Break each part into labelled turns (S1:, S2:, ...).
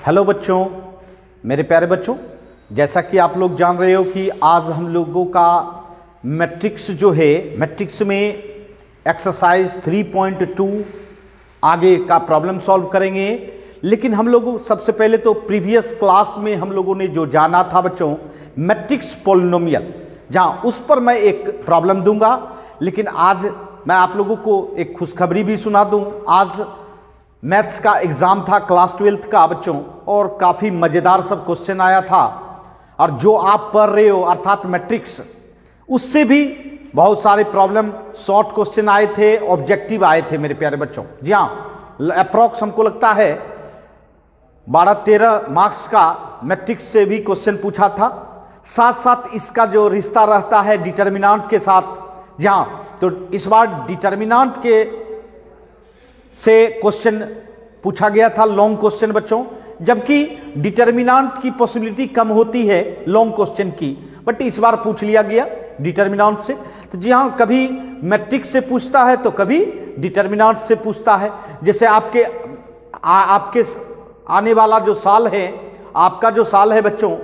S1: Hello बच्चों, मेरे प्यारे बच्चों, जैसा कि आप लोग जान रहे हो कि आज हम लोगों का मैट्रिक्स जो है, मैट्रिक्स में एक्सरसाइज 3.2 आगे का प्रॉब्लम सॉल्व करेंगे। लेकिन हम लोग सबसे पहले तो प्रीवियस क्लास में हम लोगों ने जो जाना था बच्चों, मैट्रिक्स पॉलिनोमियल, जहाँ उस पर मैं एक प्रॉब्लम दूंगा। लेकिन आज मैं आप लोगों को एक खुशखबरी भी सुना दूं। आज मैथ्स का एग्ज़ाम था क्लास 12th का बच्चों, और काफ़ी मज़ेदार सब क्वेश्चन आया था। और जो आप पढ़ रहे हो अर्थात मैट्रिक्स, उससे भी बहुत सारे प्रॉब्लम शॉर्ट क्वेश्चन आए थे, ऑब्जेक्टिव आए थे मेरे प्यारे बच्चों। जी हाँ, अप्रॉक्स हमको लगता है 12-13 मार्क्स का मैट्रिक्स से भी क्वेश्चन पूछा था। साथ साथ इसका जो रिश्ता रहता है डिटर्मिनेंट के साथ, जहाँ तो इस बार डिटर्मिनेंट के से क्वेश्चन पूछा गया था, लॉन्ग क्वेश्चन बच्चों, जबकि डिटर्मिनेंट की पॉसिबिलिटी कम होती है लॉन्ग क्वेश्चन की, बट इस बार पूछ लिया गया डिटर्मिनेंट से। तो जी हाँ, कभी मैट्रिक्स से पूछता है तो कभी डिटर्मिनेंट से पूछता है। जैसे आपके आने वाला जो साल है, आपका जो साल है बच्चों,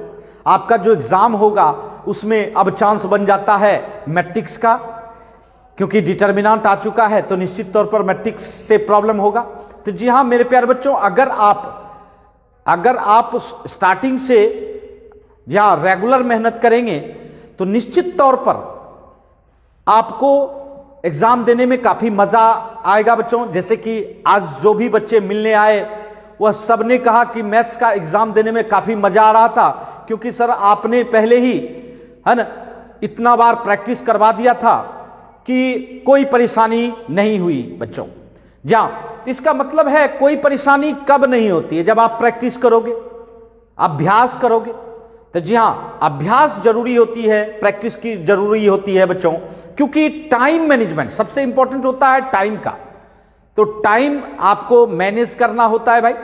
S1: आपका जो एग्ज़ाम होगा उसमें अब चांस बन जाता है मैट्रिक्स का, क्योंकि डिटर्मिनेंट आ चुका है तो निश्चित तौर पर मैट्रिक्स से प्रॉब्लम होगा। तो जी हाँ मेरे प्यारे बच्चों, अगर आप स्टार्टिंग से या रेगुलर मेहनत करेंगे तो निश्चित तौर पर आपको एग्ज़ाम देने में काफ़ी मज़ा आएगा बच्चों। जैसे कि आज जो भी बच्चे मिलने आए वह सब ने कहा कि मैथ्स का एग्ज़ाम देने में काफ़ी मज़ा आ रहा था, क्योंकि सर आपने पहले ही, है ना, इतना बार प्रैक्टिस करवा दिया था कि कोई परेशानी नहीं हुई बच्चों। जहाँ इसका मतलब है कोई परेशानी कब नहीं होती है, जब आप प्रैक्टिस करोगे, अभ्यास करोगे। तो जी हाँ, अभ्यास जरूरी होती है, प्रैक्टिस की जरूरी होती है बच्चों, क्योंकि टाइम मैनेजमेंट सबसे इंपॉर्टेंट होता है टाइम का। तो टाइम आपको मैनेज करना होता है भाई,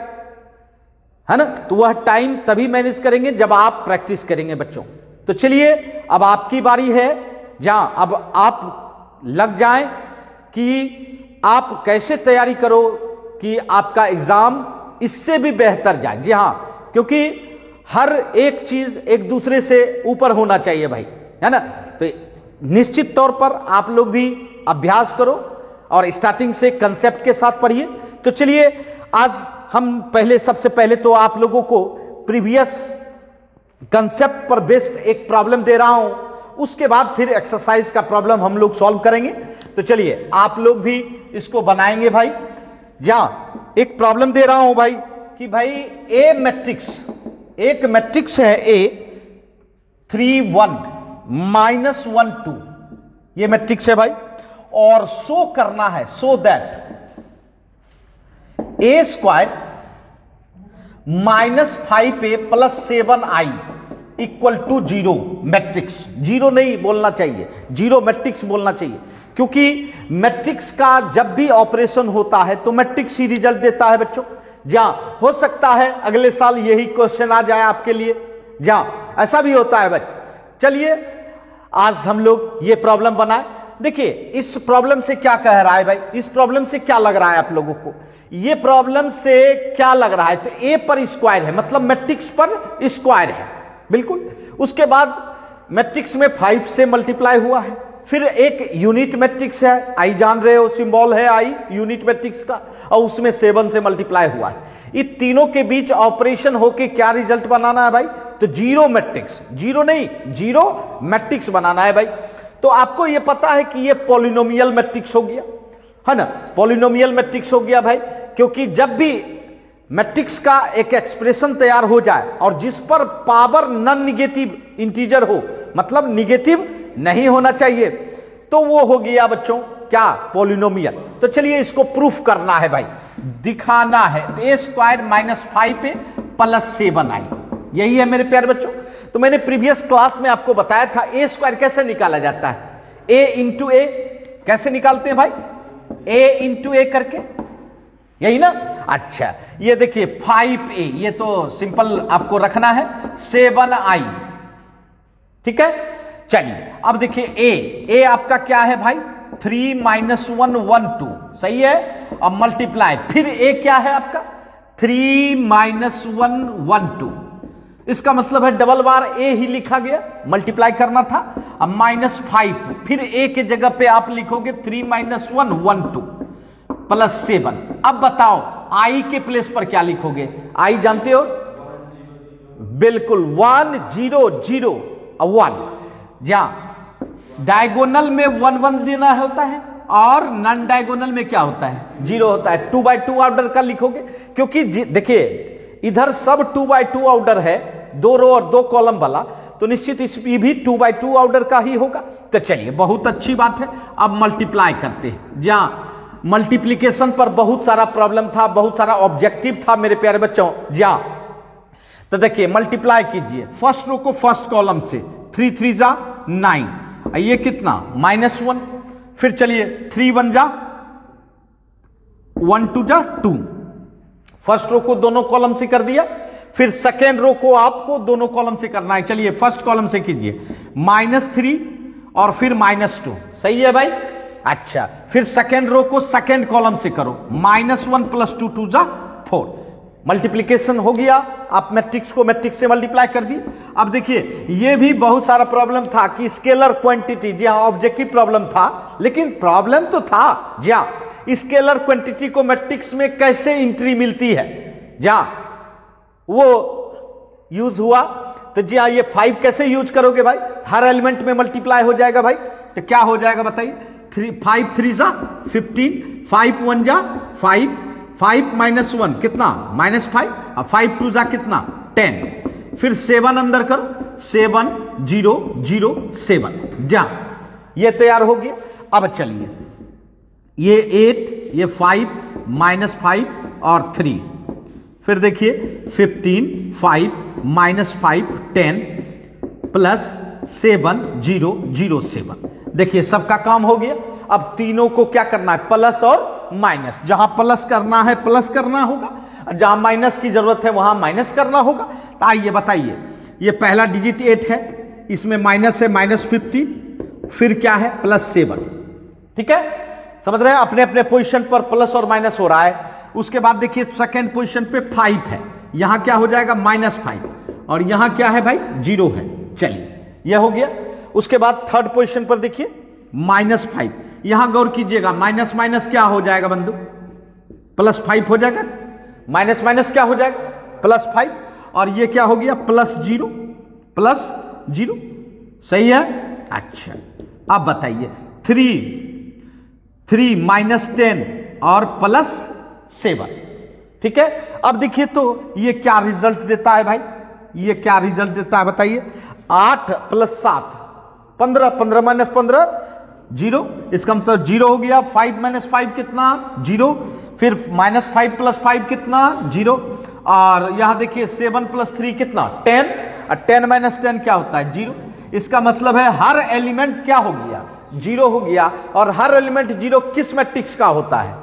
S1: है ना। तो वह टाइम तभी मैनेज करेंगे जब आप प्रैक्टिस करेंगे बच्चों। तो चलिए अब आपकी बारी है, जहाँ अब आप लग जाएं कि आप कैसे तैयारी करो कि आपका एग्ज़ाम इससे भी बेहतर जाए। जी हाँ, क्योंकि हर एक चीज़ एक दूसरे से ऊपर होना चाहिए भाई, है ना। तो निश्चित तौर पर आप लोग भी अभ्यास करो और स्टार्टिंग से कंसेप्ट के साथ पढ़िए। तो चलिए आज हम सबसे पहले तो आप लोगों को प्रीवियस कंसेप्ट पर बेस्ड एक प्रॉब्लम दे रहा हूं, उसके बाद फिर एक्सरसाइज का प्रॉब्लम हम लोग सॉल्व करेंगे। तो चलिए आप लोग भी इसको बनाएंगे भाई। जहां एक प्रॉब्लम दे रहा हूं भाई कि भाई एक मैट्रिक्स है A 3 1 -1 2, ये मैट्रिक्स है भाई, और शो करना है so that A² -5A + 7I = 0 matrix. Zero नहीं बोलना चाहिए, जीरो मैट्रिक्स बोलना चाहिए, क्योंकि मैट्रिक्स का जब भी ऑपरेशन होता है तो मैट्रिक्स ही रिजल्ट देता है बच्चों। जहां हो सकता है अगले साल यही क्वेश्चन आ जाए आपके लिए, जहां ऐसा भी होता है भाई। चलिए आज हम लोग ये प्रॉब्लम बनाए। देखिए इस प्रॉब्लम से क्या कह रहा है भाई, इस प्रॉब्लम से क्या लग रहा है आप लोगों को, ये प्रॉब्लम से क्या लग रहा है, तो A पर स्क्वायर है, मतलब मैट्रिक्स पर स्क्वायर है, बिल्कुल। उसके बाद मैट्रिक्स में 5 से मल्टीप्लाई हुआ है, फिर एक यूनिट मैट्रिक्स है, आई जान रहे हो, सिंबल है आई यूनिट मैट्रिक्स का, और उसमें 7 से मल्टीप्लाई हुआ है। ये तीनों के बीच ऑपरेशन होके क्या रिजल्ट बनाना है भाई, तो जीरो मैट्रिक्स, जीरो नहीं जीरो मैट्रिक्स बनाना है भाई। तो आपको ये पता है कि ये पॉलिनोमियल मैट्रिक्स हो गया, है ना, पॉलिनोमियल मैट्रिक्स हो गया भाई, क्योंकि जब भी मैट्रिक्स का एक एक्सप्रेशन तैयार हो जाए और जिस पर पावर नॉन निगेटिव इंटीजर हो, मतलब निगेटिव नहीं होना चाहिए, तो वो हो गया बच्चों क्या, पॉलिनोमियल। तो चलिए इसको प्रूफ करना है भाई, दिखाना है। तो A² -5A + 7I, यही है मेरे प्यारे बच्चों। तो मैंने प्रीवियस क्लास में आपको बताया था A² कैसे निकाला जाता है, A × A कैसे निकालते हैं भाई, A × A करके, यही ना। अच्छा ये देखिए 5A, ये तो सिंपल आपको रखना है, 7I, ठीक है। चलिए अब देखिए A आपका क्या है भाई, 3 - 1 1 2, सही है। अब मल्टीप्लाई, फिर A क्या है आपका 3 माइनस 1 1 2, इसका मतलब है डबल बार ए ही लिखा गया, मल्टीप्लाई करना था। अब -5, फिर ए के जगह पे आप लिखोगे 3 माइनस 1 1 2 प्लस 7। अब बताओ आई के प्लेस पर क्या लिखोगे? आई जानते हो, बिल्कुल 1 0 0 1। जहां डायगोनल में 1 1 देना होता है और नॉन डायगोनल में क्या होता है? 0 होता है। 2 बाई 2 ऑर्डर का लिखोगे, क्योंकि देखिए इधर सब 2 बाई 2 ऑर्डर है, 2 रो और 2 कॉलम वाला, तो निश्चित इसमें भी 2 बाई 2 ऑर्डर का ही होगा। तो चलिए बहुत अच्छी बात है। अब मल्टीप्लाई करते हैं। जहां मल्टीप्लीकेशन पर बहुत सारा प्रॉब्लम था, बहुत सारा ऑब्जेक्टिव था मेरे प्यारे बच्चों। जहां तो देखिए मल्टीप्लाई कीजिए फर्स्ट रो को फर्स्ट कॉलम से, 3 3 जा 9, ये कितना -1। फिर चलिए 3 1 जा 1 2 जा 2, फर्स्ट रो को दोनों कॉलम से कर दिया। फिर सेकेंड रो को आपको दोनों कॉलम से करना है। चलिए फर्स्ट कॉलम से कीजिए, -3 और फिर -2, सही है भाई। अच्छा, फिर सेकेंड रो को सेकेंड कॉलम से करो, -1 + 2 2 जा 4, मल्टीप्लीकेशन हो गया। आप मैट्रिक्स को मैट्रिक्स से मल्टीप्लाई कर दिए। अब देखिए ये भी बहुत सारा प्रॉब्लम था कि स्केलर क्वांटिटी, जी हाँ ऑब्जेक्टिव प्रॉब्लम था, लेकिन प्रॉब्लम तो था जी हाँ स्केलर क्वांटिटी को मैट्रिक्स में कैसे एंट्री मिलती है, जहां वो यूज हुआ। तो जी हाँ ये 5 कैसे यूज करोगे भाई? हर एलिमेंट में मल्टीप्लाई हो जाएगा भाई। तो क्या हो जाएगा बताइए? 5 3 जा 15, 5 1 जा 5, 5 - 1 कितना? -5, और 5 2 जा कितना? 10। फिर 7 अंदर करो, 7 0 0 7, जा ये तैयार हो गया। अब चलिए ये 8, ये 5 -5 और 3, फिर देखिए 15 5 -5 10 प्लस 7 0 0 7। देखिए सबका काम हो गया। अब तीनों को क्या करना है? प्लस और माइनस। जहां प्लस करना है प्लस करना होगा, जहां माइनस की जरूरत है वहां माइनस करना होगा। तो आइए बताइए, ये पहला डिजिट 8 है, इसमें माइनस है -15, फिर क्या है? +7। ठीक है, समझ रहे हैं? अपने अपने पोजीशन पर प्लस और माइनस हो रहा है। उसके बाद देखिए सेकेंड पोजीशन पे 5 है, यहां क्या हो जाएगा? -5, और यहां क्या है भाई? 0 है। चलिए यह हो गया। उसके बाद थर्ड पोजीशन पर देखिए -5, यहां गौर कीजिएगा, माइनस माइनस क्या हो जाएगा बंधु? +5 हो जाएगा। माइनस माइनस क्या हो जाएगा? +5, और ये क्या हो गया? +0 +0, सही है। अच्छा अब बताइए 3 -10 और +7, ठीक है। अब देखिए तो ये क्या रिजल्ट देता है भाई? ये क्या रिजल्ट देता है बताइए? 8 + 7 15, 15 - 15 0, इसका मतलब 0 हो गया। 5 - 5 कितना? 0, फिर -5 + 5 कितना? 0, और यहां देखिए 7 + 3 कितना? 10, और 10 - 10 क्या होता है? 0। इसका मतलब है हर एलिमेंट क्या हो गया? 0 हो गया। और हर एलिमेंट 0 किस मैट्रिक्स का होता है?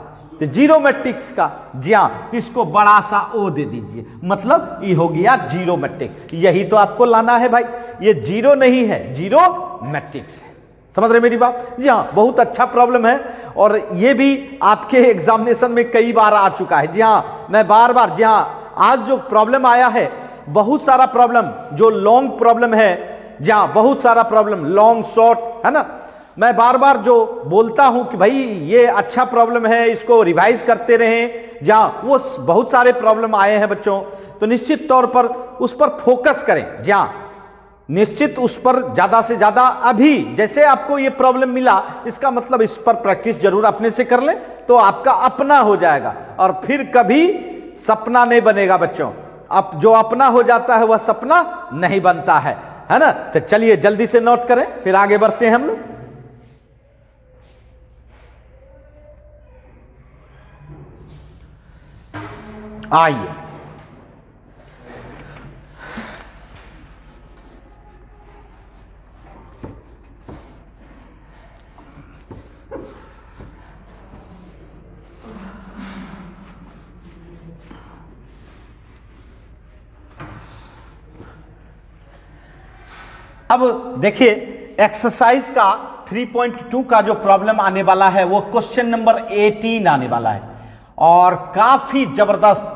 S1: तो 0 मैट्रिक्स का। जी हाँ, तो इसको बड़ा सा O दे दीजिए, मतलब ये हो गया 0 मैट्रिक्स। यही तो आपको लाना है भाई, ये 0 नहीं है, 0 मैट्रिक्स है। समझ रहे मेरी बात? जी हाँ, बहुत अच्छा प्रॉब्लम है, और ये भी आपके एग्जामिनेशन में कई बार आ चुका है। जी हाँ, मैं बार बार, जी हाँ आज जो प्रॉब्लम आया है, बहुत सारा प्रॉब्लम जो लॉन्ग प्रॉब्लम है, जी हाँ बहुत सारा प्रॉब्लम लॉन्ग शॉर्ट है ना, मैं बार बार जो बोलता हूं कि भाई ये अच्छा प्रॉब्लम है, इसको रिवाइज करते रहें। जहां वो बहुत सारे प्रॉब्लम आए हैं बच्चों, तो निश्चित तौर पर उस पर फोकस करें। जहां निश्चित उस पर ज्यादा से ज्यादा, अभी जैसे आपको ये प्रॉब्लम मिला, इसका मतलब इस पर प्रैक्टिस जरूर अपने से कर लें, तो आपका अपना हो जाएगा, और फिर कभी सपना नहीं बनेगा बच्चों। अब जो अपना हो जाता है वह सपना नहीं बनता है ना। तो चलिए जल्दी से नोट करें, फिर आगे बढ़ते हैं हम लोग। आइए अब देखिए एक्सरसाइज का 3.2 का जो प्रॉब्लम आने वाला है वो क्वेश्चन नंबर 18 आने वाला है, और काफी जबरदस्त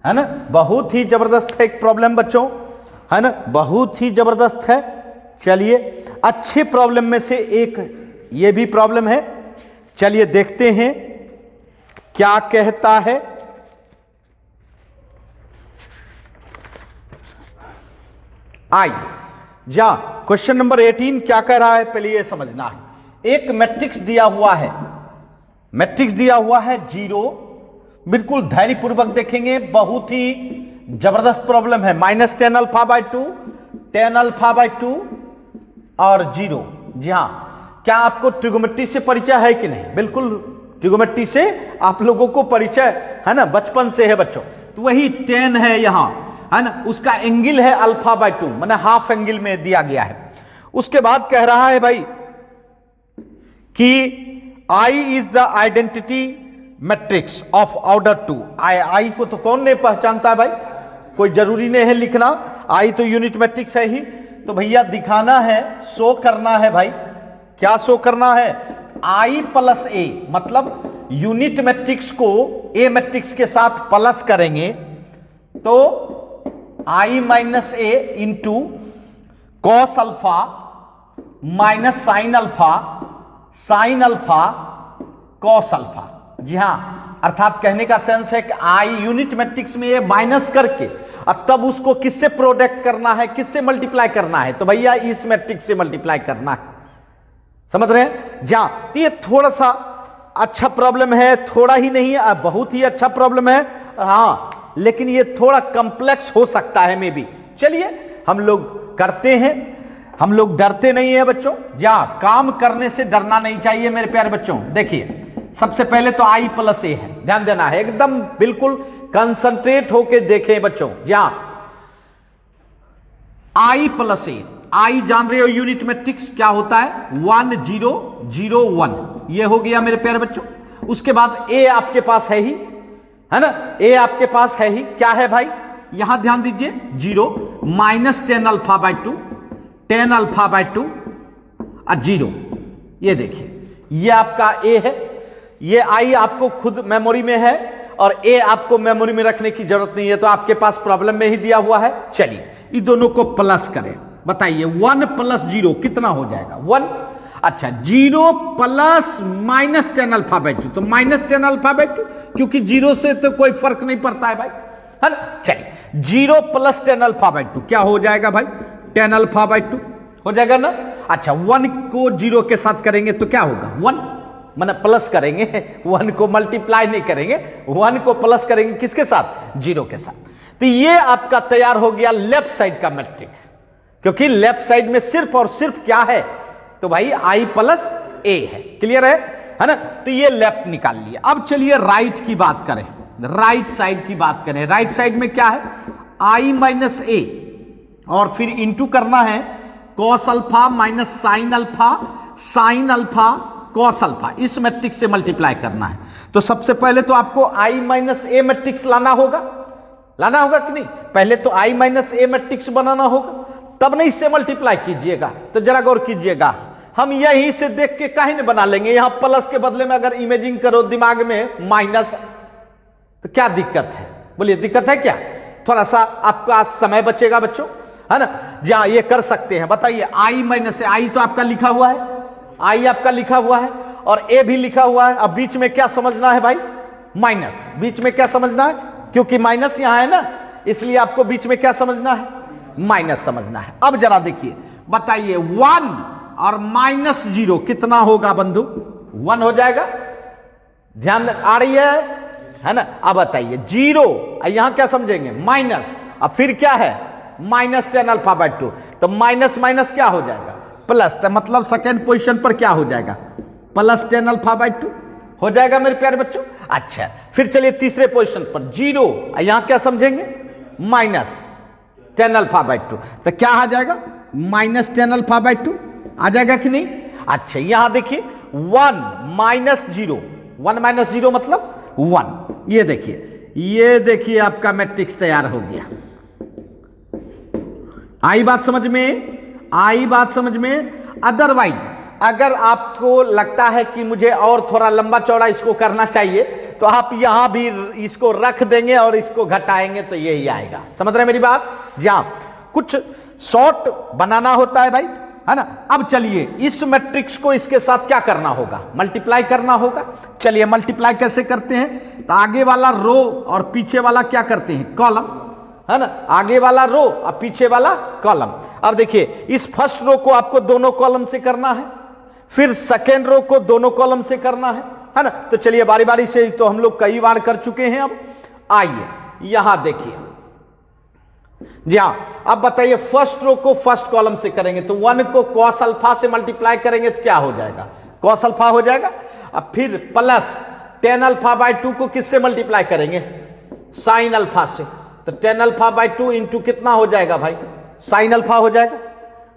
S1: है ना, बहुत ही जबरदस्त है एक प्रॉब्लम बच्चों, है ना, बहुत ही जबरदस्त है। चलिए अच्छे प्रॉब्लम में से एक ये भी प्रॉब्लम है। चलिए देखते हैं क्या कहता है। आई जा क्वेश्चन नंबर 18 क्या कह रहा है, पहले ये समझना है। एक मैट्रिक्स दिया हुआ है, मैट्रिक्स दिया हुआ है 0, बिल्कुल धैर्यपूर्वक देखेंगे, बहुत ही जबरदस्त प्रॉब्लम है। -10 अल्फा/2, 10 अल्फा/2 और 0। जी हाँ, क्या आपको ट्रिगोमेट्री से परिचय है कि नहीं? बिल्कुल ट्रिगोमेट्री से आप लोगों को परिचय है ना, बचपन से है बच्चों। तो वही 10 है यहां, है ना, उसका एंगल है अल्फा/2, माने हाफ एंगल में दिया गया है। उसके बाद कह रहा है भाई कि I is the identity matrix of order 2। आई को तो कौन नहीं पहचानता है भाई, कोई जरूरी नहीं है लिखना, आई तो यूनिट मैट्रिक्स है ही। तो भैया दिखाना है, शो करना है भाई, क्या शो करना है? I + A, मतलब यूनिट मैट्रिक्स को ए मैट्रिक्स के साथ प्लस करेंगे तो I - A into cos alpha minus sine alpha, sine alpha cos alpha. जी हां, अर्थात कहने का सेंस है कि आई यूनिट मैट्रिक्स में ये माइनस करके अब तब उसको किससे प्रोडक्ट करना है, किससे मल्टीप्लाई करना है? तो भैया इस मैट्रिक्स से मल्टीप्लाई करना है। समझ रहे हैं? जी हां, तो ये थोड़ा सा अच्छा प्रॉब्लम है, थोड़ा ही नहीं है, बहुत ही अच्छा प्रॉब्लम है। हाँ, लेकिन ये थोड़ा कॉम्प्लेक्स हो सकता है मे बी। चलिए हम लोग करते हैं, हम लोग डरते नहीं है बच्चों। जा काम करने से डरना नहीं चाहिए मेरे प्यारे बच्चों। देखिए सबसे पहले तो I + A है, ध्यान देना है, एकदम बिल्कुल कंसंट्रेट होके देखें बच्चों। जा I + A, I जान रहे हो यूनिट मैट्रिक्स क्या होता है, 1 0 0 1, ये हो गया मेरे प्यारे बच्चों। उसके बाद A आपके पास है ही, है ना, A आपके पास है ही, क्या है भाई, यहां ध्यान दीजिए 0 -10 अल्फा/2, 10 अल्फा/2 और 0। ये देखिए ये आपका A है, ये I आपको खुद मेमोरी में है और A आपको मेमोरी में रखने की जरूरत नहीं है, तो आपके पास प्रॉब्लम में ही दिया हुआ है। चलिए इन दोनों को प्लस करें, बताइए 1 + 0 कितना हो जाएगा, 1। अच्छा 0 प्लस -10 अल्फा/2, तो -10 अल्फा/2, क्योंकि 0 से तो कोई फर्क नहीं पड़ता है भाई, है ना। चलिए 0 + 10 अल्फा/2 क्या हो जाएगा भाई, 10 अल्फा/2 हो जाएगा ना। अच्छा 1 को 0 के साथ करेंगे तो क्या होगा, 1, माने प्लस करेंगे, 1 को मल्टीप्लाई नहीं करेंगे, 1 को प्लस करेंगे किसके साथ, 0 के साथ। तो ये आपका तैयार हो गया लेफ्ट साइड का मैट्रिक्स, क्योंकि लेफ्ट साइड में सिर्फ और सिर्फ क्या है, तो भाई I + A है। क्लियर है ना। तो ये लेफ्ट निकाल लिया। अब चलिए राइट की बात करें, राइट साइड की बात करें। राइट साइड में क्या है, I - A और फिर इंटू करना है cos alpha minus sine alpha, sine alpha cos alpha, इस मैट्रिक्स से मल्टीप्लाई करना है। तो सबसे पहले तो आपको I - A मैट्रिक्स लाना होगा कि नहीं? पहले तो I - A मैट्रिक्स बनाना होगा, तब नहीं इससे मल्टीप्लाई कीजिएगा। तो जरा गौर कीजिएगा, हम यहीं से देख के काहे नहीं बना लेंगे, यहां प्लस के बदले में अगर इमेजिंग करो दिमाग में माइनस, तो क्या दिक्कत है, बोलिए दिक्कत है क्या? थोड़ा सा आपका समय बचेगा बच्चों, है ना। जहां ये कर सकते हैं, बताइए I - A, I तो आपका लिखा हुआ है, I आपका लिखा हुआ है और A भी लिखा हुआ है। अब बीच में क्या समझना है भाई, माइनस, बीच में क्या समझना है, क्योंकि माइनस यहां है ना, इसलिए आपको बीच में क्या समझना है, माइनस समझना है। अब जरा देखिए, बताइए 1 और -0 कितना होगा बंधु, 1 हो जाएगा, ध्यान आ रही है ना। अब बताइए 0, यहां क्या समझेंगे, माइनस, अब फिर क्या है -10 अल्फा/2, तो माइनस माइनस क्या हो जाएगा, प्लस, तो मतलब सेकेंड पोजीशन पर क्या हो जाएगा, +10 अल्फा/2 हो जाएगा मेरे प्यारे बच्चों। अच्छा फिर चलिए तीसरे पोजीशन पर 0, यहां क्या समझेंगे, -10 अल्फा/2, तो क्या आ जाएगा, -10 अल्फा/2 आ जाएगा कि नहीं। अच्छा यहां देखिए 1 - 0, 1 - 0 मतलब 1, ये देखिए आपका मैट्रिक्स तैयार हो गया। आई बात समझ में। अदरवाइज अगर आपको लगता है कि मुझे और थोड़ा लंबा चौड़ा इसको करना चाहिए, तो आप यहां भी इसको रख देंगे और इसको घटाएंगे तो यही आएगा। समझ रहे हैं मेरी बात? जहां कुछ शॉर्ट बनाना होता है भाई, है ना। अब चलिए इस मैट्रिक्स को इसके साथ क्या करना होगा, मल्टीप्लाई करना होगा। चलिए मल्टीप्लाई कैसे करते हैं, तो आगे वाला रो और पीछे वाला क्या करते हैं, कॉलम, है ना। आगे वाला रो और पीछे वाला कॉलम। अब देखिए इस फर्स्ट रो को आपको दोनों कॉलम से करना है, फिर सेकेंड रो को दोनों कॉलम से करना है ना। तो चलिए बारी बारी से, तो हम लोग कई बार कर चुके हैं। अब आइए यहां देखिए, जी हाँ। अब बताइए फर्स्ट रो को फर्स्ट कॉलम से करेंगे तो 1 को कॉस अल्फा से मल्टीप्लाई करेंगे तो क्या हो जाएगा, कॉस अल्फा हो जाएगा। अब फिर प्लस टेन अल्फा बाय 2 को किससे मल्टीप्लाई करेंगे, साइन अल्फा से। तो टेन अल्फा बाय 2 इंटू कितना हो जाएगा भाई, साइन अल्फा हो जाएगा,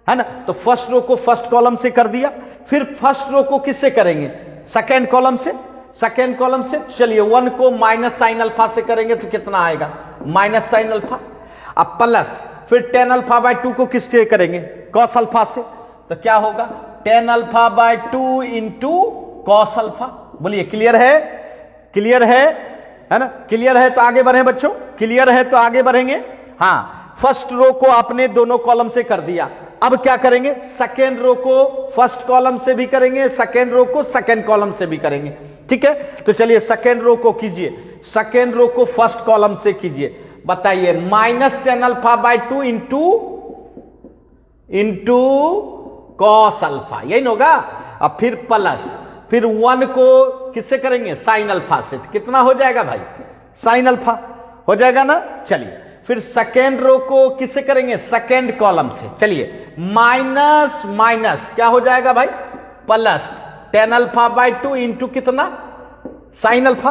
S1: है ना। तो फर्स्ट रो को फर्स्ट कॉलम से कर दिया, फिर फर्स्ट रो को किससे करेंगे, सेकेंड कॉलम से। सेकेंड कॉलम से चलिए 1 को माइनस साइन अल्फा से करेंगे तो कितना आएगा, माइनस साइन अल्फा। अब प्लस फिर टेन अल्फा बाय 2 को किससे करेंगे, कॉस अल्फा से। तो क्या होगा, ten alpha by 2 into cos alpha. बोलिए क्लियर है, क्लियर है ना। क्लियर है तो आगे बढ़े बच्चों, क्लियर है तो आगे बढ़ेंगे। हाँ, फर्स्ट रो को आपने दोनों कॉलम से कर दिया, अब क्या करेंगे, सेकेंड रो को फर्स्ट कॉलम से भी करेंगे, सेकेंड रो को सेकेंड कॉलम से भी करेंगे। ठीक है, तो चलिए सेकेंड रो को कीजिए, सेकेंड रो को फर्स्ट कॉलम से कीजिए। बताइए minus ten alpha by 2 into cos alpha, यही होगा। अब फिर प्लस, फिर 1 को किससे करेंगे, साइन अल्फा से। कितना हो जाएगा भाई, साइन अल्फा हो जाएगा ना। चलिए फिर सेकेंड रो को किससे करेंगे, सेकेंड कॉलम से। चलिए माइनस माइनस क्या हो जाएगा भाई, plus tan alpha by 2 into कितना, sine alpha.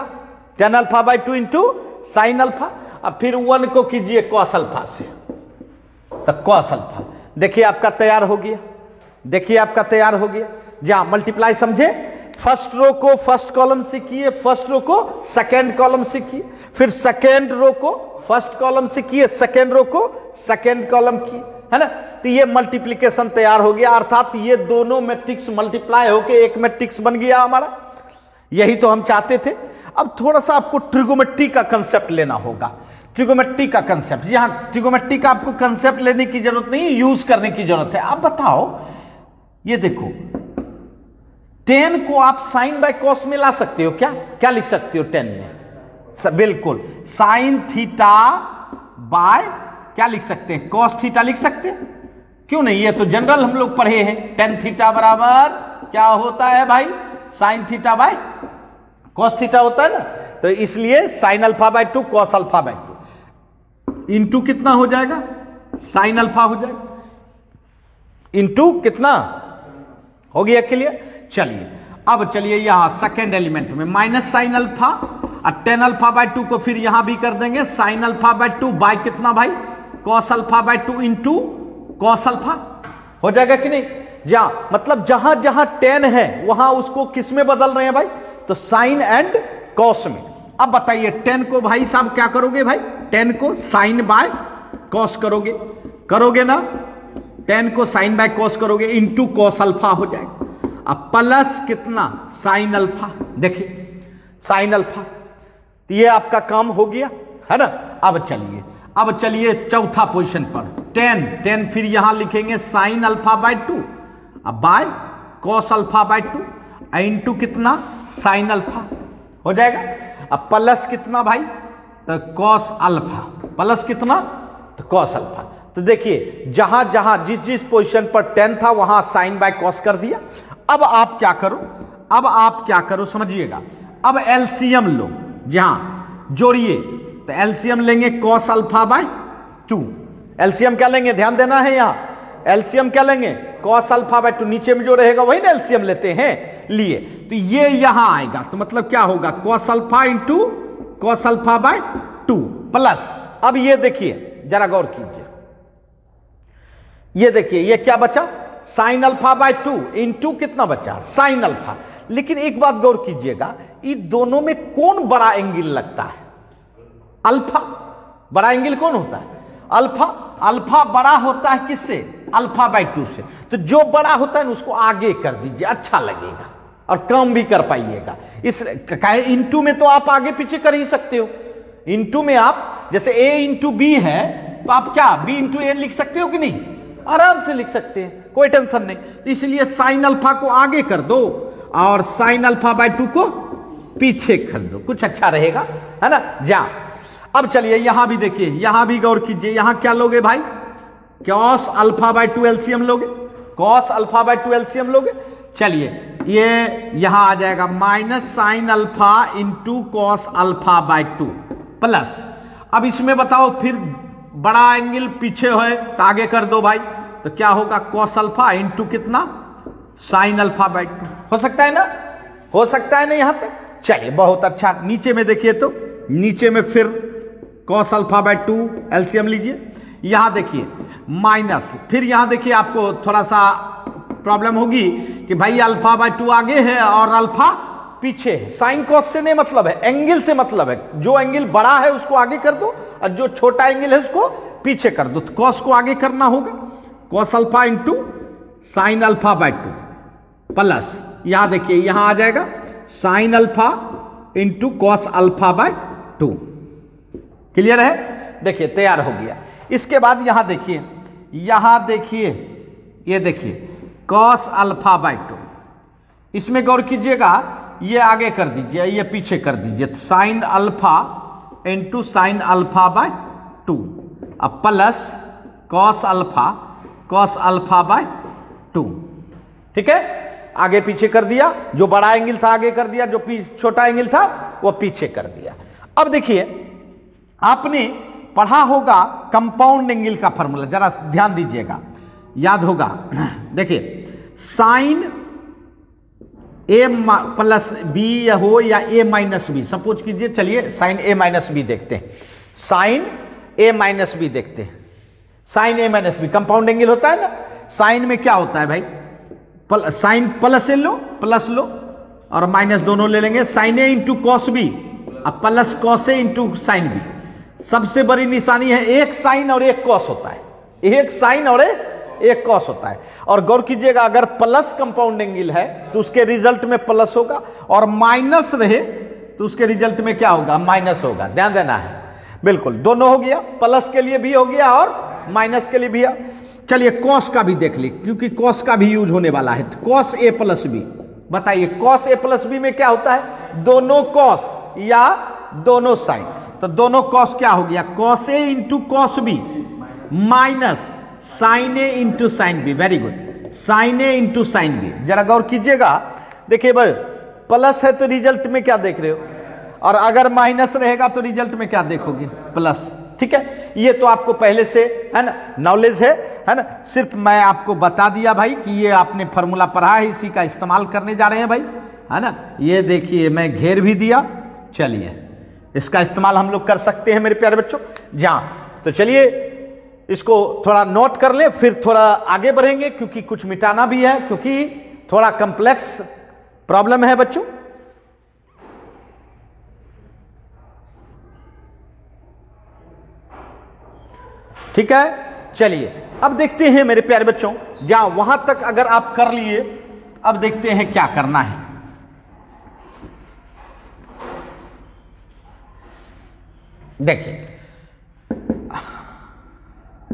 S1: Tan alpha by 2 into sine alpha. अब फिर 1 को कीजिए कॉस अल्फा से, तो कॉस अल्फा। देखिए आपका तैयार हो गया, देखिए आपका तैयार हो गया। जहां मल्टीप्लाई समझे, फर्स्ट रो को फर्स्ट कॉलम से किए, फर्स्ट रो को सेकेंड कॉलम से किए, फिर सेकेंड रो को फर्स्ट कॉलम से किए, सेकेंड रो को सेकेंड कॉलम किए, है ना। तो ये मल्टीप्लिकेशन तैयार हो गया, अर्थात ये दोनों मैट्रिक्स मल्टीप्लाई होके एक मैट्रिक्स बन गया हमारा। यही तो हम चाहते थे। अब थोड़ा सा आपको ट्रिगोमेट्री का कंसेप्ट लेना होगा, ट्रिगोमेट्री का कंसेप्ट। यहां ट्रिगोमेट्री का आपको कंसेप्ट लेने की जरूरत नहीं, यूज करने की जरूरत है। अब बताओ, ये देखो 10 को आप साइन बाय कॉस में ला सकते हो क्या, क्या लिख सकते हो 10 में, बिल्कुल साइन थीटा बाय क्या लिख सकते हैं, कॉस थीटा लिख सकते हैं। क्यों नहीं, ये तो जनरल हम लोग पढ़े हैं। टेन थीटा बराबर क्या होता है भाई, sine theta by cos theta होता है ना। तो इसलिए sine alpha by 2 cos alpha by 2 into कितना हो जाएगा, साइन अल्फा हो जाएगा, इंटू कितना हो गया, क्लियर। चलिए अब चलिए यहां सेकेंड एलिमेंट में माइनस साइन अल्फा और टेन अल्फा बाय 2 को फिर यहां भी कर देंगे, साइन अल्फा बाय 2 बाय कितना भाई, cos alpha by 2 into cos alpha हो जाएगा कि नहीं। जहां मतलब जहां जहां 10 है वहां उसको किस में बदल रहे हैं भाई, तो साइन एंड कॉस में। अब बताइए 10 को भाई साहब क्या करोगे भाई, 10 को साइन बाय कॉस करोगे, करोगे ना। 10 को साइन बाय कॉस करोगे, इंटू कॉस अल्फा हो जाएगा। अब प्लस कितना, साइन अल्फा। देखिए साइन अल्फा, ये आपका काम हो गया, है ना। अब चलिए चौथा पोजीशन पर 10 फिर यहां लिखेंगे साइन अल्फा बाय 2 अब by cos alpha by 2 into कितना, साइन अल्फा हो जाएगा। अब प्लस कितना भाई, तो कॉस अल्फा, प्लस कितना, तो कॉस अल्फा। तो देखिए जहां जहां जिस जिस पोजीशन पर 10 था वहां साइन बाय कॉस कर दिया। अब आप क्या करो, अब आप क्या करो समझिएगा। अब एलसीएम लो, जहां जोड़िए तो एलसीएम लेंगे कॉस अल्फा बाय 2। एलसीएम क्या लेंगे, ध्यान देना है यहां, एलसीएम क्या लेंगे, कॉस अल्फा बाय 2। नीचे में जो रहेगा वही ना एलसीएम लेते हैं, लिए तो ये यहां आएगा। तो मतलब क्या होगा, cos alpha into cos alpha by 2 plus. अब ये देखिए जरा गौर कीजिए, ये देखिए ये क्या बचा, साइन अल्फा बाय 2 इंटू कितना बचा, साइन अल्फा। लेकिन एक बात गौर कीजिएगा, इन दोनों में कौन बड़ा एंगल लगता है, अल्फा। बड़ा एंगल कौन होता है, अल्फा। अल्फा बड़ा होता है किससे, अल्फा बाय 2 से। तो जो बड़ा होता है ना उसको आगे कर दीजिए, अच्छा लगेगा। और कम भी कर पाइएगा। इस इंटू में तो आप आगे पीछे कर ही सकते हो। इंटू में आप जैसे a इंटू बी है तो आप क्या b इंटू ए लिख सकते हो कि नहीं, आराम से लिख सकते हैं, कोई टेंशन नहीं। तो इसलिए साइन अल्फा को आगे कर दो और साइन अल्फा बाय 2 को पीछे कर दो, कुछ अच्छा रहेगा, है ना। जा अब चलिए यहां भी देखिए, यहां भी गौर कीजिए, यहां क्या लोगे भाई, कॉस अल्फा बाय 2 एलसीएम लोगे, कॉस अल्फा बाय 2 एलसीएम लोगे। चलिए ये यहां आ जाएगा minus sine alpha into cos alpha by 2 plus, अब इसमें बताओ फिर बड़ा एंगल पीछे है तो आगे कर दो भाई, तो क्या होगा कॉस अल्फा इंटू कितना साइन अल्फा बाय 2। हो सकता है ना, हो सकता है ना यहां तक। चलिए बहुत अच्छा, नीचे में देखिए तो नीचे में फिर कॉस अल्फा बाय 2 एलसीएम लीजिए, यहां देखिए माइनस, फिर यहां देखिए आपको थोड़ा सा प्रॉब्लम होगी कि भाई अल्फा बाय 2 आगे है और अल्फा पीछे है। साइन कॉस से नहीं मतलब है, एंगल से मतलब है। जो एंगल बड़ा है उसको आगे कर दो और जो छोटा एंगल है उसको पीछे कर दो। तो कॉस को आगे करना होगा, cos alpha into sine alpha by 2 plus, यहां देखिए यहां आ जाएगा sine alpha into cos alpha by 2। Clear है, देखिए तैयार हो गया। इसके बाद यहां देखिए, यहां देखिए, ये देखिए कॉस अल्फा बाय 2, इसमें गौर कीजिएगा, ये आगे कर दीजिए, ये पीछे कर दीजिए, sine alpha into sine alpha by 2 अब प्लस कॉस अल्फा बाय 2। ठीक है, आगे पीछे कर दिया, जो बड़ा एंगल था आगे कर दिया, जो छोटा एंगल था वो पीछे कर दिया। अब देखिए आपने पढ़ा होगा कंपाउंड एंगल का फॉर्मूला, जरा ध्यान दीजिएगा, याद होगा। देखिए साइन ए प्लस बी हो या ए माइनस बी, सपोज कीजिए, चलिए साइन ए माइनस बी देखते हैं, साइन ए माइनस बी देखते हैं। Sign A minus B compound angle होता है ना। साइन में क्या होता है भाई, साइन प्लस ए लो, प्लस लो और माइनस दोनों ले लेंगे, sign A into cos B और plus cos A into sine B. सबसे बड़ी निशानी है एक साइन और एक कॉस होता है, एक साइन और एक कॉस होता है। और गौर कीजिएगा अगर प्लस कंपाउंड एंगल है तो उसके रिजल्ट में प्लस होगा, और माइनस रहे तो उसके रिजल्ट में क्या होगा, माइनस होगा। ध्यान देना है, बिल्कुल दोनों हो गया, प्लस के लिए भी हो गया और माइनस के लिए भी है। चलिए कॉस का भी देख ली, क्योंकि कॉस का भी यूज होने वाला है। कॉस ए प्लस बी, बताइए कॉस ए प्लस बी में क्या होता है, दोनों कॉस या दोनों साइन। तो दोनों कॉस क्या हो गया, cos A into cos B minus sine A into sine B. Very good, sine A into sine B. जरा गौर कीजिएगा, देखिए भाई प्लस है तो रिजल्ट में क्या देख रहे हो, और अगर माइनस रहेगा तो रिजल्ट में क्या देखोगे, प्लस। ठीक है, ये तो आपको पहले से है ना नॉलेज है ना। सिर्फ मैं आपको बता दिया भाई कि ये आपने फॉर्मूला पढ़ा है, इसी का इस्तेमाल करने जा रहे हैं भाई, है ना। ये देखिए मैं घेर भी दिया, चलिए इसका इस्तेमाल हम लोग कर सकते हैं मेरे प्यारे बच्चों। जहाँ तो चलिए इसको थोड़ा नोट कर लें, फिर थोड़ा आगे बढ़ेंगे, क्योंकि कुछ मिटाना भी है, क्योंकि थोड़ा कॉम्प्लेक्स प्रॉब्लम है बच्चों। ठीक है, चलिए अब देखते हैं मेरे प्यारे बच्चों, जहां वहां तक अगर आप कर लिए, अब देखते हैं क्या करना है। देखिए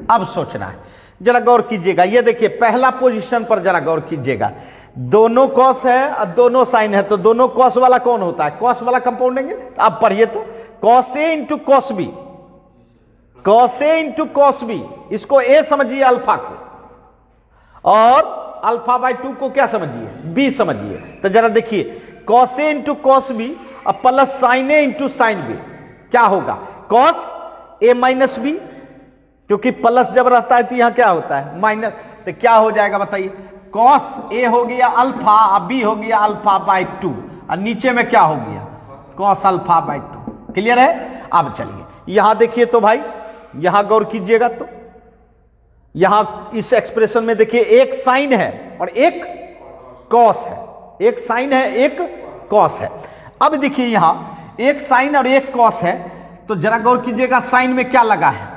S1: अब सोचना है, जरा गौर कीजिएगा। ये देखिए पहला पोजीशन पर जरा गौर कीजिएगा, दोनों कॉस है और दोनों साइन है, तो दोनों कॉस वाला कौन होता है, कॉस वाला कंपाउंड एंगल। तो आप पढ़िए तो cos A into cos B, cos A into cos B, इसको ए समझिए अल्फा को, और अल्फा बाय 2 को क्या समझिए, बी समझिए। तो जरा देखिए cos A into cos B और plus sign A into sine B, क्या होगा, कॉस ए माइनस बी, क्योंकि प्लस जब रहता है तो यहां क्या होता है, माइनस। तो क्या हो जाएगा बताइए, कॉस ए हो गया अल्फा और बी हो गया अल्फा बाय 2, और नीचे में क्या हो गया, कॉस अल्फा बाय 2। क्लियर है। अब चलिए यहां देखिए तो भाई, यहां गौर कीजिएगा तो यहां इस एक्सप्रेशन में देखिए एक साइन है और एक कॉस है, एक साइन है एक कॉस है। अब देखिए यहां एक साइन और एक कॉस है, तो जरा गौर कीजिएगा साइन में क्या लगा है,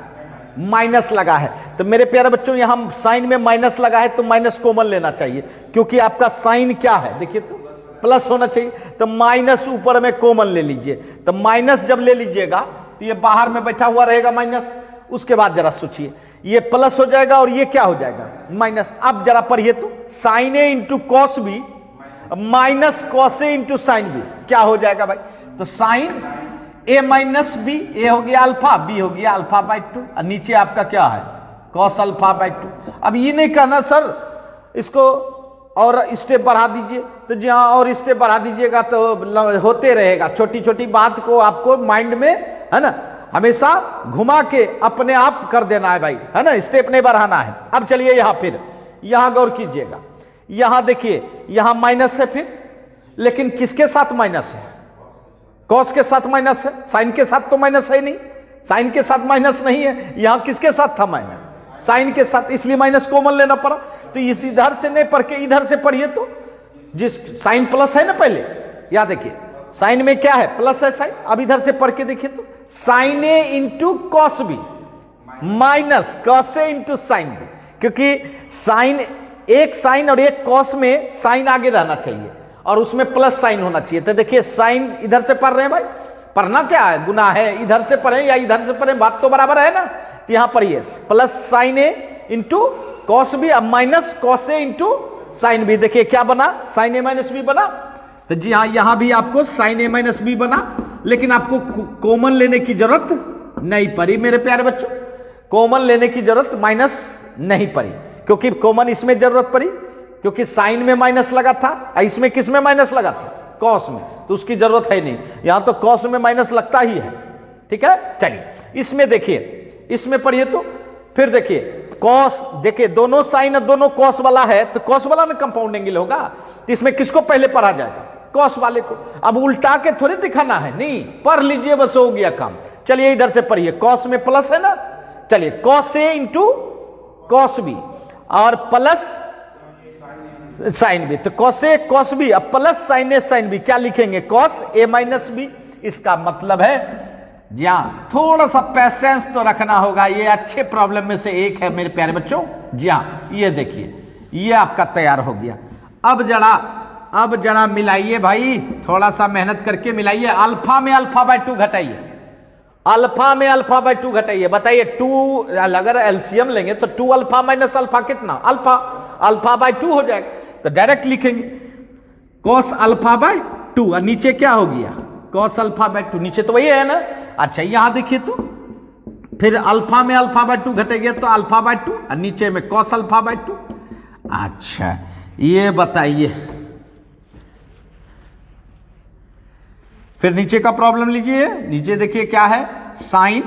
S1: माइनस लगा है। तो मेरे प्यारे बच्चों यहां साइन में माइनस लगा है तो माइनस कॉमन लेना चाहिए, क्योंकि आपका साइन क्या है, देखिए तो प्लस होना चाहिए, तो माइनस ऊपर में कॉमन ले लीजिए। तो माइनस जब ले लीजिएगा तो ये बाहर में बैठा हुआ रहेगा माइनस, उसके बाद जरा सोचिए ये प्लस हो जाएगा और ये क्या हो जाएगा माइनस। अब जरा पढ़िए तो sine A into cos B minus cos A into sine B क्या हो जाएगा भाई, तो sine A minus B, A हो गया अल्फा, बी हो गया अल्फा बाई 2 और नीचे आपका क्या है कॉस अल्फा बाई 2। अब ये नहीं कहना सर इसको और स्टेप बढ़ा दीजिए, तो जहाँ और स्टेप बढ़ा दीजिएगा तो होते रहेगा। छोटी छोटी बात को आपको माइंड में है ना हमेशा घुमा के अपने आप कर देना है भाई, है ना, स्टेप नहीं बढ़ाना है। अब चलिए यहाँ फिर यहाँ गौर कीजिएगा, यहाँ देखिए यहाँ माइनस है फिर, लेकिन किसके साथ माइनस है, कॉस के साथ माइनस है, साइन के साथ तो माइनस है नहीं, साइन के साथ माइनस नहीं है। यहाँ किसके साथ था माइनस, साइन के साथ, इसलिए माइनस कॉमन लेना पड़ा। तो इस इधर से नहीं पढ़ के इधर से पढ़िए, तो जिस साइन प्लस है ना पहले, या देखिए साइन में क्या है प्लस है साइन, अब इधर से पढ़ के देखिए तो sine A into cos B minus cos A into sine B, क्योंकि साइन एक साइन और एक कॉस में साइन आगे रहना चाहिए और उसमें प्लस साइन होना चाहिए। तो देखिए साइन इधर से पढ़ रहे हैं भाई, पढ़ना क्या है गुनाह है, इधर से पढ़े या इधर से पढ़े बात तो बराबर है ना। तो यहां पर ये plus sign A into cos B अब minus cos A into sine B, देखिए क्या बना साइन ए माइनस बी बना। तो जी हाँ यहां भी आपको साइन ए माइनस बी बना, लेकिन आपको कॉमन लेने की जरूरत नहीं पड़ी मेरे प्यारे बच्चों, कॉमन लेने की जरूरत माइनस नहीं पड़ी, क्योंकि कॉमन इसमें जरूरत पड़ी क्योंकि साइन में माइनस लगा था, इसमें किस में माइनस लगा था कॉस में, तो उसकी जरूरत है नहीं। यहां तो कॉस में माइनस लगता ही है, ठीक है। चलिए इसमें देखिए, इसमें पढ़िए तो फिर देखिए कॉस, देखिए दोनों साइन और दोनों कॉस वाला है, तो कॉस वाला में कंपाउंड एंगल होगा, तो इसमें किसको पहले पढ़ा जाएगा कॉस वाले को। अब उल्टा के थोड़ी दिखाना है, नहीं पढ़ लीजिए बस हो गया काम। चलिए इधर से पढ़िए, कॉस में प्लस है ना, चलिए cos A into cos B और प्लस साइन बी, तो कॉस ए कॉस बी अब प्लस साइन ए साइन बी क्या लिखेंगे कॉस ए माइनस बी। इसका मतलब है जी हाँ थोड़ा सा पैसेंस तो रखना होगा, ये अच्छे प्रॉब्लम में से एक है मेरे प्यारे बच्चों। जी हाँ ये देखिए ये आपका तैयार हो गया। अब जरा मिलाइए भाई, थोड़ा सा मेहनत करके मिलाइए। अल्फा में अल्फा बाई 2 घटाइए, अल्फा में अल्फा बाई 2 घटाइए, बताइए 2 अगर एलसीएम लेंगे तो 2 अल्फा माइनस अल्फा कितना अल्फा, अल्फा बाई 2 हो जाएगा। तो डायरेक्ट लिखेंगे कॉस अल्फा बाई 2 और नीचे क्या हो गया कॉस अल्फा बाई 2, नीचे तो वही है ना। अच्छा यहां देखिए तो फिर अल्फा में अल्फा बाई 2 घटेगा तो अल्फा बाई 2 और नीचे में कॉस अल्फा बाई 2। अच्छा ये बताइए फिर नीचे का प्रॉब्लम लीजिए, नीचे देखिए क्या है साइन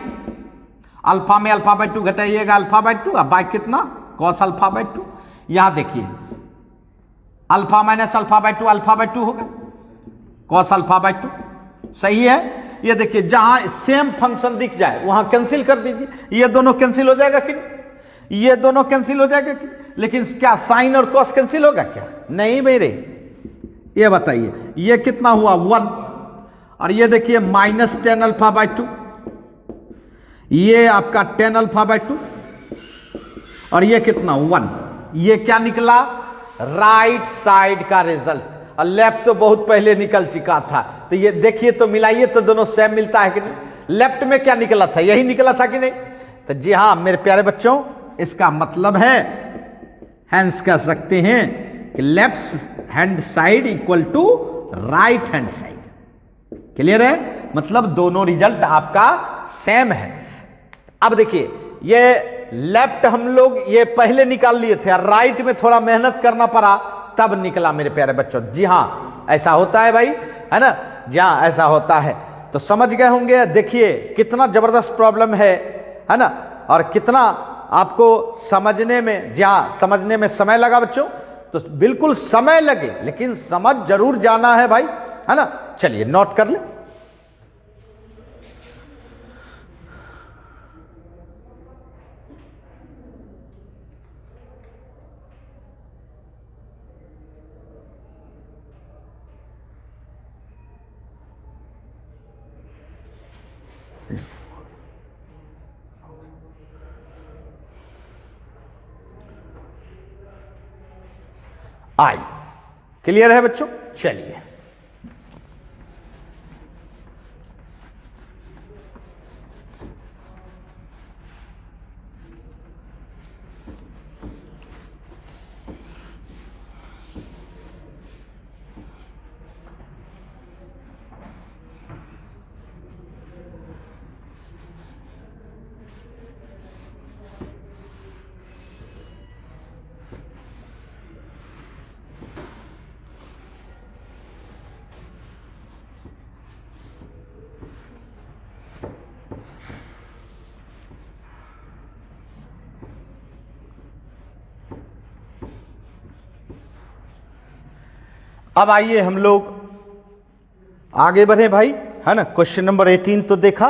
S1: अल्फा में अल्फा बाई 2 घटाइएगा अल्फा बाई 2 अब बाई कितना कॉस अल्फा बाई 2। यहां देखिए alpha minus alpha by 2 alpha by 2 होगा कॉस अल्फा बाई 2, सही है। ये देखिए जहां सेम फंक्शन दिख जाए वहां कैंसिल कर दीजिए, ये दोनों कैंसिल हो जाएगा कि नहीं, ये दोनों कैंसिल हो जाएगा कि, लेकिन क्या साइन और कॉस कैंसिल होगा क्या, नहीं मेरे। ये बताइए ये कितना हुआ 1 और ये देखिए माइनस 10 अल्फा बाई 2, ये आपका 10 अल्फा बाई 2 और ये कितना 1, ये क्या निकला राइट साइड का रिजल्ट, और लेफ्ट तो बहुत पहले निकल चुका था। तो ये देखिए तो मिलाइए तो दोनों सेम मिलता है कि नहीं। लेफ्ट में क्या निकला था यही निकला था कि नहीं। तो जी हाँ मेरे प्यारे बच्चों इसका मतलब है हैंस कह सकते हैं कि left hand side equal to right hand side, clear है, मतलब दोनों रिजल्ट आपका सेम है। अब देखिए ये लेफ्ट हम लोग ये पहले निकाल लिए थे, राइट में थोड़ा मेहनत करना पड़ा तब निकला मेरे प्यारे बच्चों। जी हाँ ऐसा होता है भाई, है ना, जी हाँ ऐसा होता है। तो समझ गए होंगे, देखिए कितना जबरदस्त प्रॉब्लम है ना, और कितना आपको समझने में, जी हाँ समझने में समय लगा बच्चों, तो बिल्कुल समय लगे लेकिन समझ जरूर जाना है भाई, है ना। चलिए नोट कर ले। आई क्लियर है बच्चों? चलिए, अब आइए हम लोग आगे बढ़े भाई, है ना। क्वेश्चन नंबर 18 तो देखा।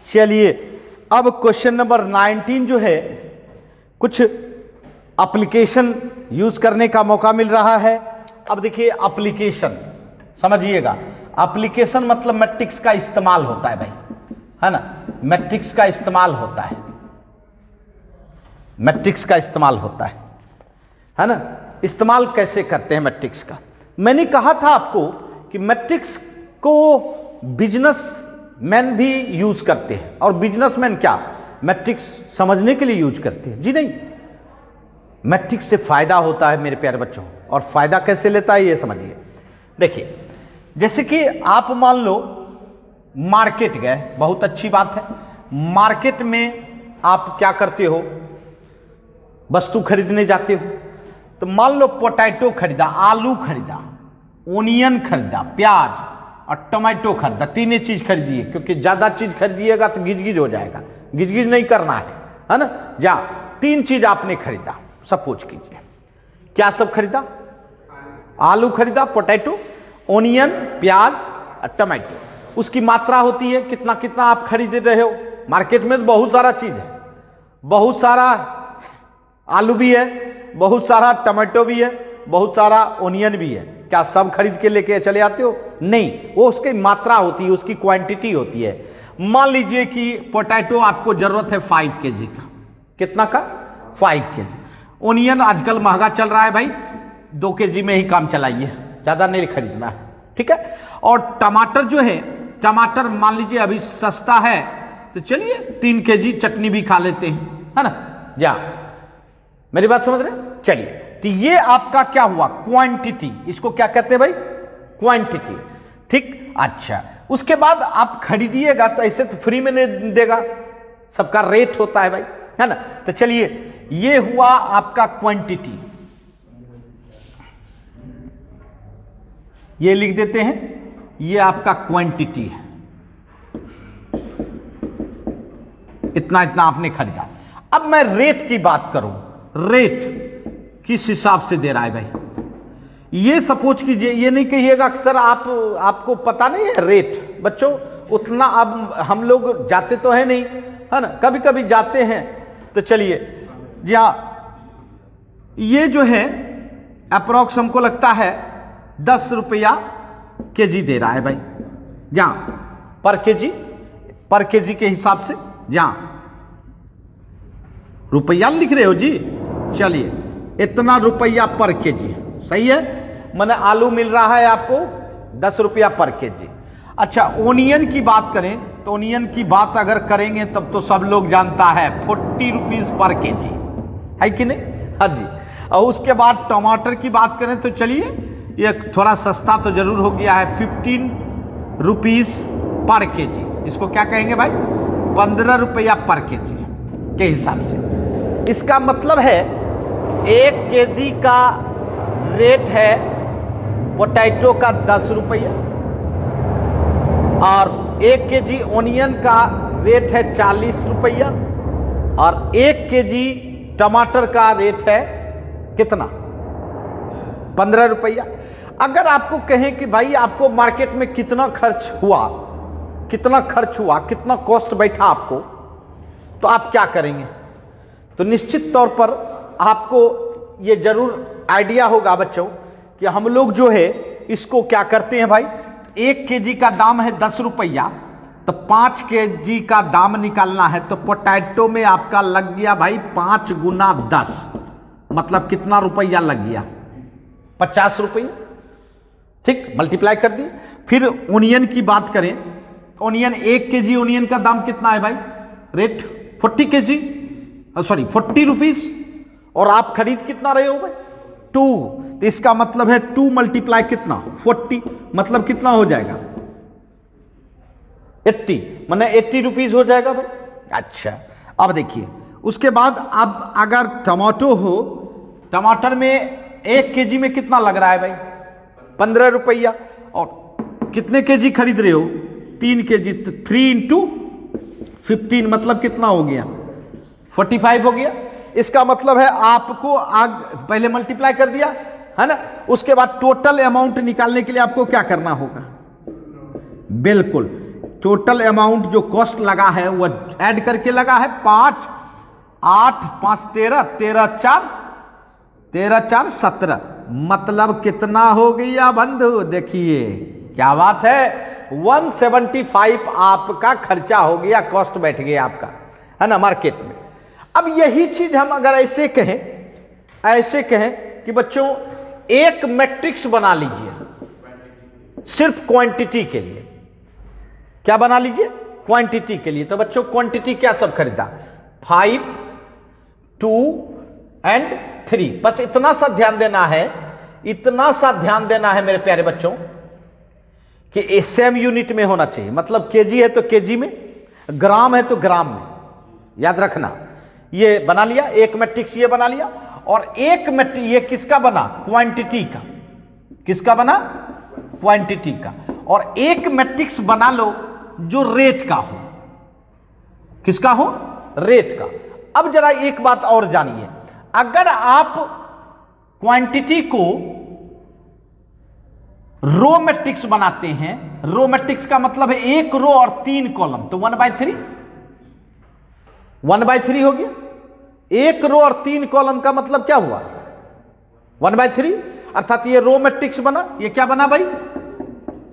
S1: चलिए अब क्वेश्चन नंबर 19 जो है, कुछ एप्लीकेशन यूज करने का मौका मिल रहा है। अब देखिए एप्लीकेशन समझिएगा, एप्लीकेशन मतलब मैट्रिक्स का इस्तेमाल होता है भाई, है ना। मैट्रिक्स का इस्तेमाल होता है, मैट्रिक्स का इस्तेमाल होता है ना। इस्तेमाल कैसे करते हैं मैट्रिक्स का? मैंने कहा था आपको कि मैट्रिक्स को बिजनेसमैन भी यूज करते हैं। और बिजनेसमैन क्या मैट्रिक्स समझने के लिए यूज करते हैं? जी नहीं, मैट्रिक्स से फायदा होता है मेरे प्यारे बच्चों। और फायदा कैसे लेता है ये समझिए। देखिए, जैसे कि आप मान लो मार्केट गए, बहुत अच्छी बात है। मार्केट में आप क्या करते हो, वस्तु खरीदने जाते हो। तो मान लो पोटैटो खरीदा, आलू खरीदा, ओनियन खरीदा, प्याज और टमाटो खरीदा। तीनों चीज खरीदिए, क्योंकि ज्यादा चीज खरीदिएगा तो गिजगिज हो जाएगा। गिजगिज नहीं करना है ना। जा 3 चीज आपने खरीदा, सपोज कीजिए। क्या सब खरीदा? आलू खरीदा, पोटैटो, ओनियन, प्याज और टमाटो। उसकी मात्रा होती है कितना कितना आप खरीद रहे हो। मार्केट में तो बहुत सारा चीज है, बहुत सारा आलू भी है, बहुत सारा टमाटो भी है, बहुत सारा ओनियन भी है। क्या सब खरीद के लेके चले आते हो? नहीं, वो उसकी मात्रा होती है, उसकी क्वांटिटी होती है। मान लीजिए कि पोटैटो आपको जरूरत है 5 kg का। कितना का? 5 kg। ओनियन आजकल महंगा चल रहा है भाई, 2 kg में ही काम चलाइए, ज्यादा नहीं खरीदना है, ठीक है। और टमाटर जो है, टमाटर मान लीजिए अभी सस्ता है, तो चलिए 3 kg चटनी भी खा लेते हैं, है ना। जा मेरी बात समझ रहे? चलिए, तो ये आपका क्या हुआ? क्वांटिटी। इसको क्या कहते हैं भाई? क्वांटिटी, ठीक। अच्छा, उसके बाद आप खरीदिएगा तो ऐसे तो फ्री में नहीं देगा, सबका रेट होता है भाई, है ना। तो चलिए, ये हुआ आपका क्वांटिटी, ये लिख देते हैं, ये आपका क्वांटिटी है। इतना इतना आपने खरीदा। अब मैं रेट की बात करूं, रेट किस हिसाब से दे रहा है भाई? ये सपोज कीजिए, ये नहीं कहिएगा कि सर आपको पता नहीं है रेट। बच्चों उतना अब हम लोग जाते तो है नहीं, है ना, कभी कभी जाते हैं। तो चलिए, जी हाँ, ये जो है अप्रोक्स हमको लगता है 10 रुपया केजी दे रहा है भाई। जहाँ पर केजी के हिसाब से, जहाँ रुपया लिख रहे हो जी। चलिए, इतना रुपया पर केजी, सही है। मैंने आलू मिल रहा है आपको 10 रुपया पर केजी। अच्छा, ओनियन की बात करें तो ओनियन की बात अगर करेंगे तब तो सब लोग जानता है 40 रुपीज पर केजी, है कि नहीं? हाँ जी। और उसके बाद टमाटर की बात करें तो चलिए, ये थोड़ा सस्ता तो जरूर हो गया है, 15 रुपीज पर केजी। इसको क्या कहेंगे भाई? 15 रुपया पर केजी के हिसाब से। इसका मतलब है 1 केजी का रेट है पोटैटो का 10 रुपया, और 1 केजी ओनियन का रेट है 40 रुपया, और 1 केजी टमाटर का रेट है कितना? 15 रुपया। अगर आपको कहें कि भाई आपको मार्केट में कितना खर्च हुआ, कितना कॉस्ट बैठा आपको, तो आप क्या करेंगे? तो निश्चित तौर पर आपको ये जरूर आइडिया होगा बच्चों कि हम लोग जो है इसको क्या करते हैं भाई। 1 केजी का दाम है 10 रुपया, तो 5 केजी का दाम निकालना है, तो पोटैटो में आपका लग गया भाई 5 गुना 10, मतलब कितना रुपया लग गया? 50 रुपया। ठीक, मल्टीप्लाई कर दिए। फिर ओनियन की बात करें, ओनियन 1 kg ओनियन का दाम कितना है भाई, रेट 40 kg, सॉरी 40 रुपीज, और आप खरीद कितना रहे हो भाई 2, तो इसका मतलब है 2 मल्टीप्लाई कितना 40, मतलब कितना हो जाएगा 80, माने 80 रुपीज हो जाएगा भाई। अच्छा, अब देखिए उसके बाद अब अगर टमाटो हो, टमाटर में 1 kg में कितना लग रहा है भाई 15 रुपया, और कितने केजी खरीद रहे हो 3 kg, तो 3 × 15 मतलब कितना हो गया 45 हो गया। इसका मतलब है आपको पहले मल्टीप्लाई कर दिया है ना, उसके बाद टोटल अमाउंट निकालने के लिए आपको क्या करना होगा, बिल्कुल टोटल अमाउंट जो कॉस्ट लगा है वो ऐड करके लगा है 5 8 5 13 13 4 17, मतलब कितना हो गया बंधु, देखिए क्या बात है 175 आपका खर्चा हो गया, कॉस्ट बैठ गया आपका, है ना मार्केट में। अब यही चीज हम अगर ऐसे कहें कि बच्चों एक मैट्रिक्स बना लीजिए सिर्फ क्वांटिटी के लिए, क्या बना लीजिए क्वांटिटी के लिए, तो बच्चों क्वांटिटी क्या सब खरीदा 5 2 and 3, बस इतना सा ध्यान देना है, इतना सा ध्यान देना है मेरे प्यारे बच्चों कि सेम यूनिट में होना चाहिए, मतलब केजी है तो केजी में, ग्राम है तो ग्राम में, याद रखना। ये बना लिया एक मैट्रिक्स, ये बना लिया, और एक मैट्रिक्स ये किसका बना क्वांटिटी का, किसका बना क्वांटिटी का, और एक मैट्रिक्स बना लो जो रेट का हो, किसका हो रेट का। अब जरा एक बात और जानिए, अगर आप क्वांटिटी को रो मैट्रिक्स बनाते हैं, रो मैट्रिक्स का मतलब है 1 रो और 3 कॉलम, तो 1/3 1/3 हो गया। 1 रो और 3 कॉलम का मतलब क्या हुआ 1/3, अर्थात ये रो मैट्रिक्स बना, ये क्या बना भाई,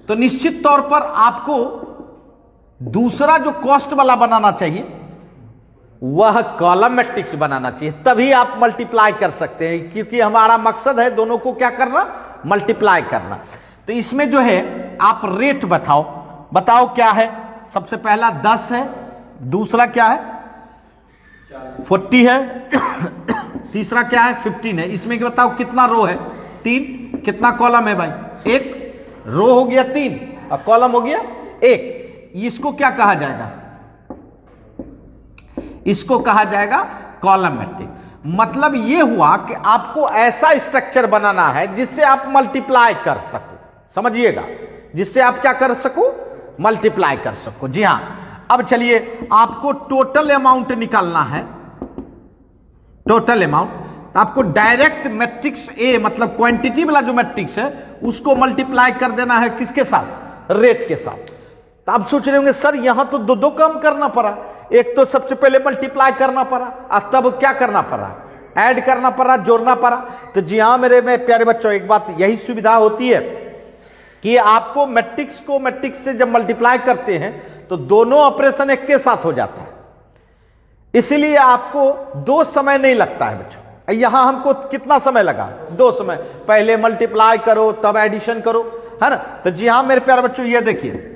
S1: तो निश्चित तौर पर आपको दूसरा जो कॉस्ट वाला बनाना चाहिए वह कॉलम मैट्रिक्स बनाना चाहिए, तभी आप मल्टीप्लाई कर सकते हैं, क्योंकि हमारा मकसद है दोनों को क्या करना मल्टीप्लाई करना। तो इसमें जो है आप रेट बताओ क्या है, सबसे पहला 10 है, दूसरा क्या है 40 है, तीसरा क्या है 15 है। इसमें बताओ कितना रो है 3, कितना कॉलम है भाई 1, रो हो गया 3 और कॉलम हो गया 1। इसको क्या कहा जाएगा, इसको कहा जाएगा कॉलम मैट्रिक्स। मतलब ये हुआ कि आपको ऐसा स्ट्रक्चर बनाना है जिससे आप मल्टीप्लाई कर सको, समझिएगा, जिससे आप क्या कर सको मल्टीप्लाई कर सको। जी हां, अब चलिए आपको टोटल अमाउंट निकालना है, टोटल अमाउंट आपको डायरेक्ट मैट्रिक्स ए मतलब क्वांटिटी वाला जो मैट्रिक्स है उसको मल्टीप्लाई कर देना है, किसके साथ रेट के साथ। तो आप सोच रहे होंगे सर यहां तो दो काम करना पड़ा, एक तो सबसे पहले मल्टीप्लाई करना पड़ा और तब क्या करना पड़ा ऐड करना पड़ा, जोड़ना पड़ा। तो जी हां मेरे में प्यारे बच्चों, एक बात यही सुविधा होती है कि आपको मैट्रिक्स को मैट्रिक्स से जब मल्टीप्लाई करते हैं तो दोनों ऑपरेशन एक के साथ हो जाता है, इसीलिए आपको 2 समय नहीं लगता है बच्चों। यहां हमको कितना समय लगा 2 समय, पहले मल्टीप्लाई करो तब एडिशन करो, है ना। तो जी हां मेरे प्यारे बच्चों, ये देखिए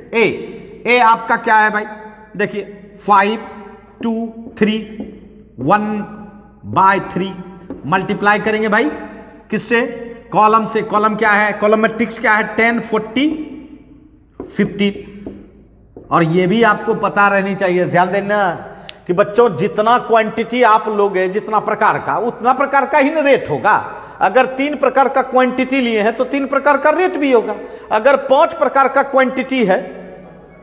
S1: ए आपका क्या है भाई, देखिए 5 2 3 1/3 मल्टीप्लाई करेंगे भाई किससे, कॉलम से। कॉलम क्या है, कॉलम मैट्रिक्स क्या है 10 40 50। और ये भी आपको पता रहनी चाहिए, ध्यान देना कि बच्चों जितना क्वांटिटी आप लोगे जितना प्रकार का, उतना प्रकार का ही ना रेट होगा। अगर 3 प्रकार का क्वांटिटी लिए हैं तो 3 प्रकार का रेट भी होगा। अगर 5 प्रकार का क्वांटिटी है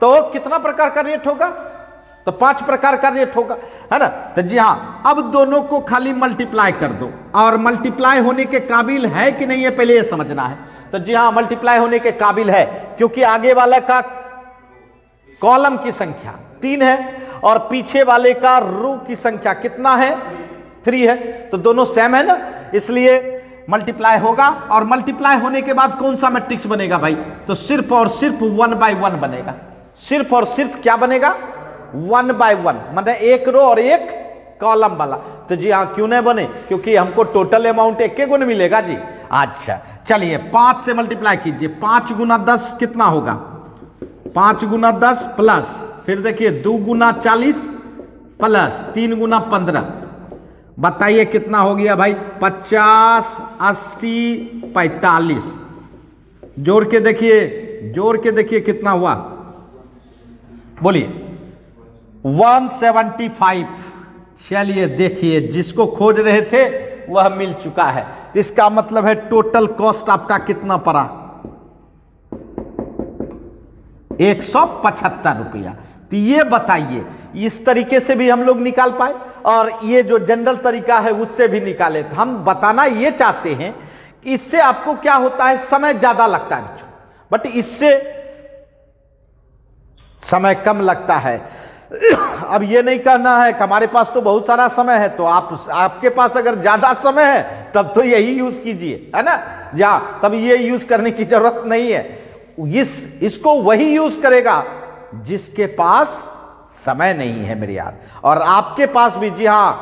S1: तो कितना प्रकार का रेट होगा, तो 5 प्रकार का रेट होगा, है ना। तो जी हाँ, अब दोनों को खाली मल्टीप्लाई कर दो, और मल्टीप्लाई होने के काबिल है कि नहीं है पहले ये समझना है। तो जी हाँ मल्टीप्लाई होने के काबिल है, क्योंकि आगे वाला का कॉलम की संख्या 3 है और पीछे वाले का रो की संख्या कितना है 3 है, तो दोनों सेम है ना, इसलिए मल्टीप्लाई होगा। और मल्टीप्लाई होने के बाद कौन सा मैट्रिक्स बनेगा भाई, तो सिर्फ और सिर्फ 1/1 बनेगा, सिर्फ और सिर्फ क्या बनेगा 1/1, मतलब 1 रो और 1 कॉलम वाला। तो जी हाँ क्यों नहीं बने, क्योंकि हमको टोटल अमाउंट 1 गुण मिलेगा जी। अच्छा चलिए 5 से मल्टीप्लाई कीजिए, 5 गुना 10 कितना होगा, 5 गुना 10 प्लस फिर देखिए 2 गुना 40 प्लस 3 गुना 15, बताइए कितना हो गया भाई, 50, 80, 45। जोड़ के देखिए कितना हुआ, बोलिए 175। चलिए देखिए जिसको खोज रहे थे वह मिल चुका है। तो इसका मतलब है टोटल कॉस्ट आपका कितना पड़ा, 175 रुपया। तो ये बताइए इस तरीके से भी हम लोग निकाल पाए और ये जो जनरल तरीका है उससे भी निकाले। तो हम बताना ये चाहते हैं कि इससे आपको क्या होता है, समय ज्यादा लगता है बच्चों, बट इससे समय कम लगता है। अब ये नहीं कहना है कि हमारे पास तो बहुत सारा समय है, तो आपके पास अगर ज्यादा समय है तब तो यही यूज कीजिए, है ना, तब ये यूज करने की जरूरत नहीं है। इसको वही यूज करेगा जिसके पास समय नहीं है मेरे यार। और आपके पास भी, जी हां,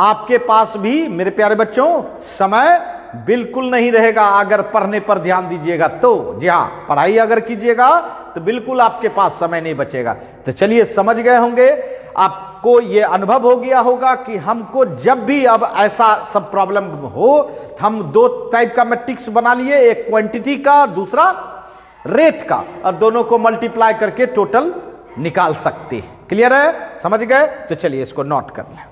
S1: आपके पास भी मेरे प्यारे बच्चों समय बिल्कुल नहीं रहेगा अगर पढ़ने पर ध्यान दीजिएगा तो। जी हां, पढ़ाई अगर कीजिएगा तो बिल्कुल आपके पास समय नहीं बचेगा। तो चलिए समझ गए होंगे, आपको ये अनुभव हो गया होगा कि हमको जब भी अब ऐसा सब प्रॉब्लम हो, हम 2 टाइप का मैट्रिक्स बना लिए, एक क्वांटिटी का, दूसरा रेट का, और दोनों को मल्टीप्लाई करके टोटल निकाल सकते हैं। क्लियर है, समझ गए? तो चलिए इसको नोट कर लें।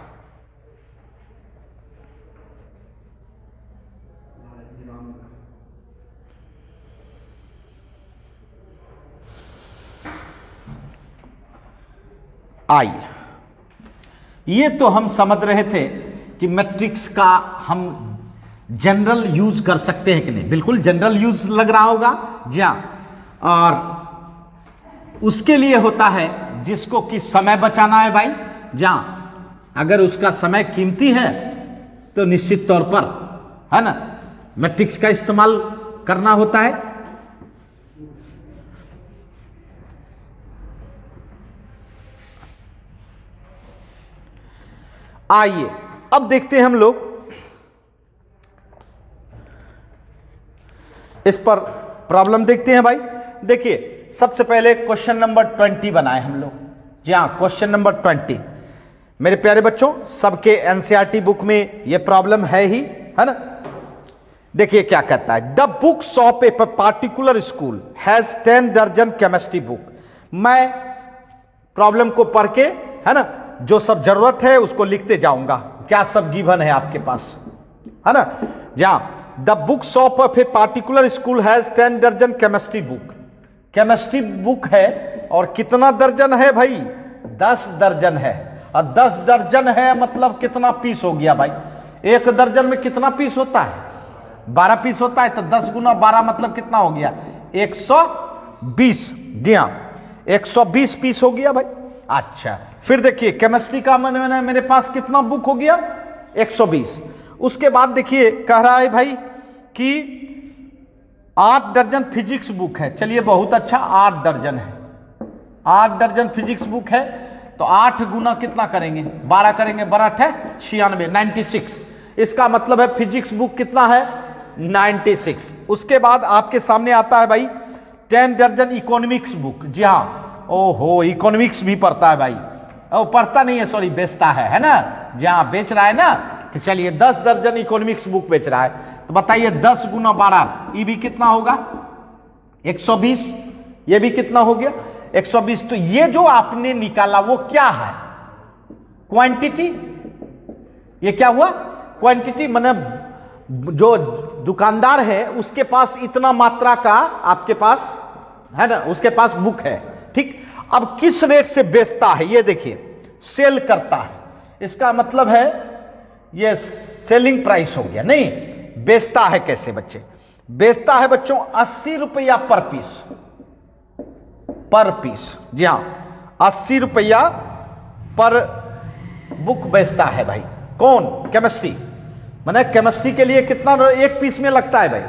S1: आइए, ये तो हम समझ रहे थे कि मैट्रिक्स का हम जनरल यूज कर सकते हैं कि नहीं। बिल्कुल जनरल यूज लग रहा होगा, जी हां। और उसके लिए होता है जिसको कि समय बचाना है भाई, जहां अगर उसका समय कीमती है तो निश्चित तौर पर, है ना, मैट्रिक्स का इस्तेमाल करना होता है। आइए अब देखते हैं हम लोग इस पर प्रॉब्लम देखते हैं भाई। देखिए सबसे पहले क्वेश्चन नंबर 20 बनाए हम लोग। जी हाँ, क्वेश्चन नंबर 20 मेरे प्यारे बच्चों सबके एनसीईआरटी बुक में यह प्रॉब्लम है ही, है ना। देखिए क्या कहता है, the books of a particular school has 10 दर्जन केमिस्ट्री बुक। मैं प्रॉब्लम को पढ़ के, है ना, जो सब जरूरत है उसको लिखते जाऊंगा, क्या सब गिवन है आपके पास, है ना। जहां the books of a particular school has 10 दर्जन केमिस्ट्री बुक। केमिस्ट्री बुक है और कितना दर्जन है भाई, 10 दर्जन है। और 10 दर्जन है मतलब कितना पीस हो गया भाई, एक दर्जन में कितना पीस होता है, 12 पीस होता है। तो 10 गुना 12 मतलब कितना हो गया, 120। जी हाँ, 120 पीस हो गया भाई। अच्छा, फिर देखिए केमिस्ट्री का मैंने मेरे पास कितना बुक हो गया, 120। उसके बाद देखिए कह रहा है भाई कि 8 दर्जन फिजिक्स बुक है। चलिए बहुत अच्छा, 8 दर्जन है, 8 दर्जन फिजिक्स बुक है। तो 8 गुना कितना करेंगे, 12 करेंगे, 12 है 96, 96। इसका मतलब है फिजिक्स बुक कितना है, 96। उसके बाद आपके सामने आता है भाई 10 दर्जन इकोनॉमिक्स बुक। जी हाँ, ओहो, इकोनॉमिक्स भी पढ़ता है भाई, ओ पढ़ता नहीं है, सॉरी बेचता है ना, जहां बेच रहा है ना। तो चलिए 10 दर्जन इकोनॉमिक्स बुक बेच रहा है। तो बताइए 10 गुना 12, ये भी कितना होगा, 120। ये भी कितना हो गया, 120। तो ये जो आपने निकाला वो क्या है, क्वांटिटी। ये क्या हुआ, क्वांटिटी। मतलब जो दुकानदार है उसके पास इतना मात्रा का आपके पास, है ना, उसके पास बुक है, ठीक। अब किस रेट से बेचता है ये देखिए, सेल करता है, इसका मतलब है ये सेलिंग प्राइस हो गया। नहीं, बेचता है कैसे बच्चे, बेचता है बच्चों 80 रुपया पर पीस, पर पीस। जी हाँ, 80 रुपया पर बुक बेचता है भाई। कौन, केमिस्ट्री। माने केमिस्ट्री के लिए कितना एक पीस में लगता है भाई,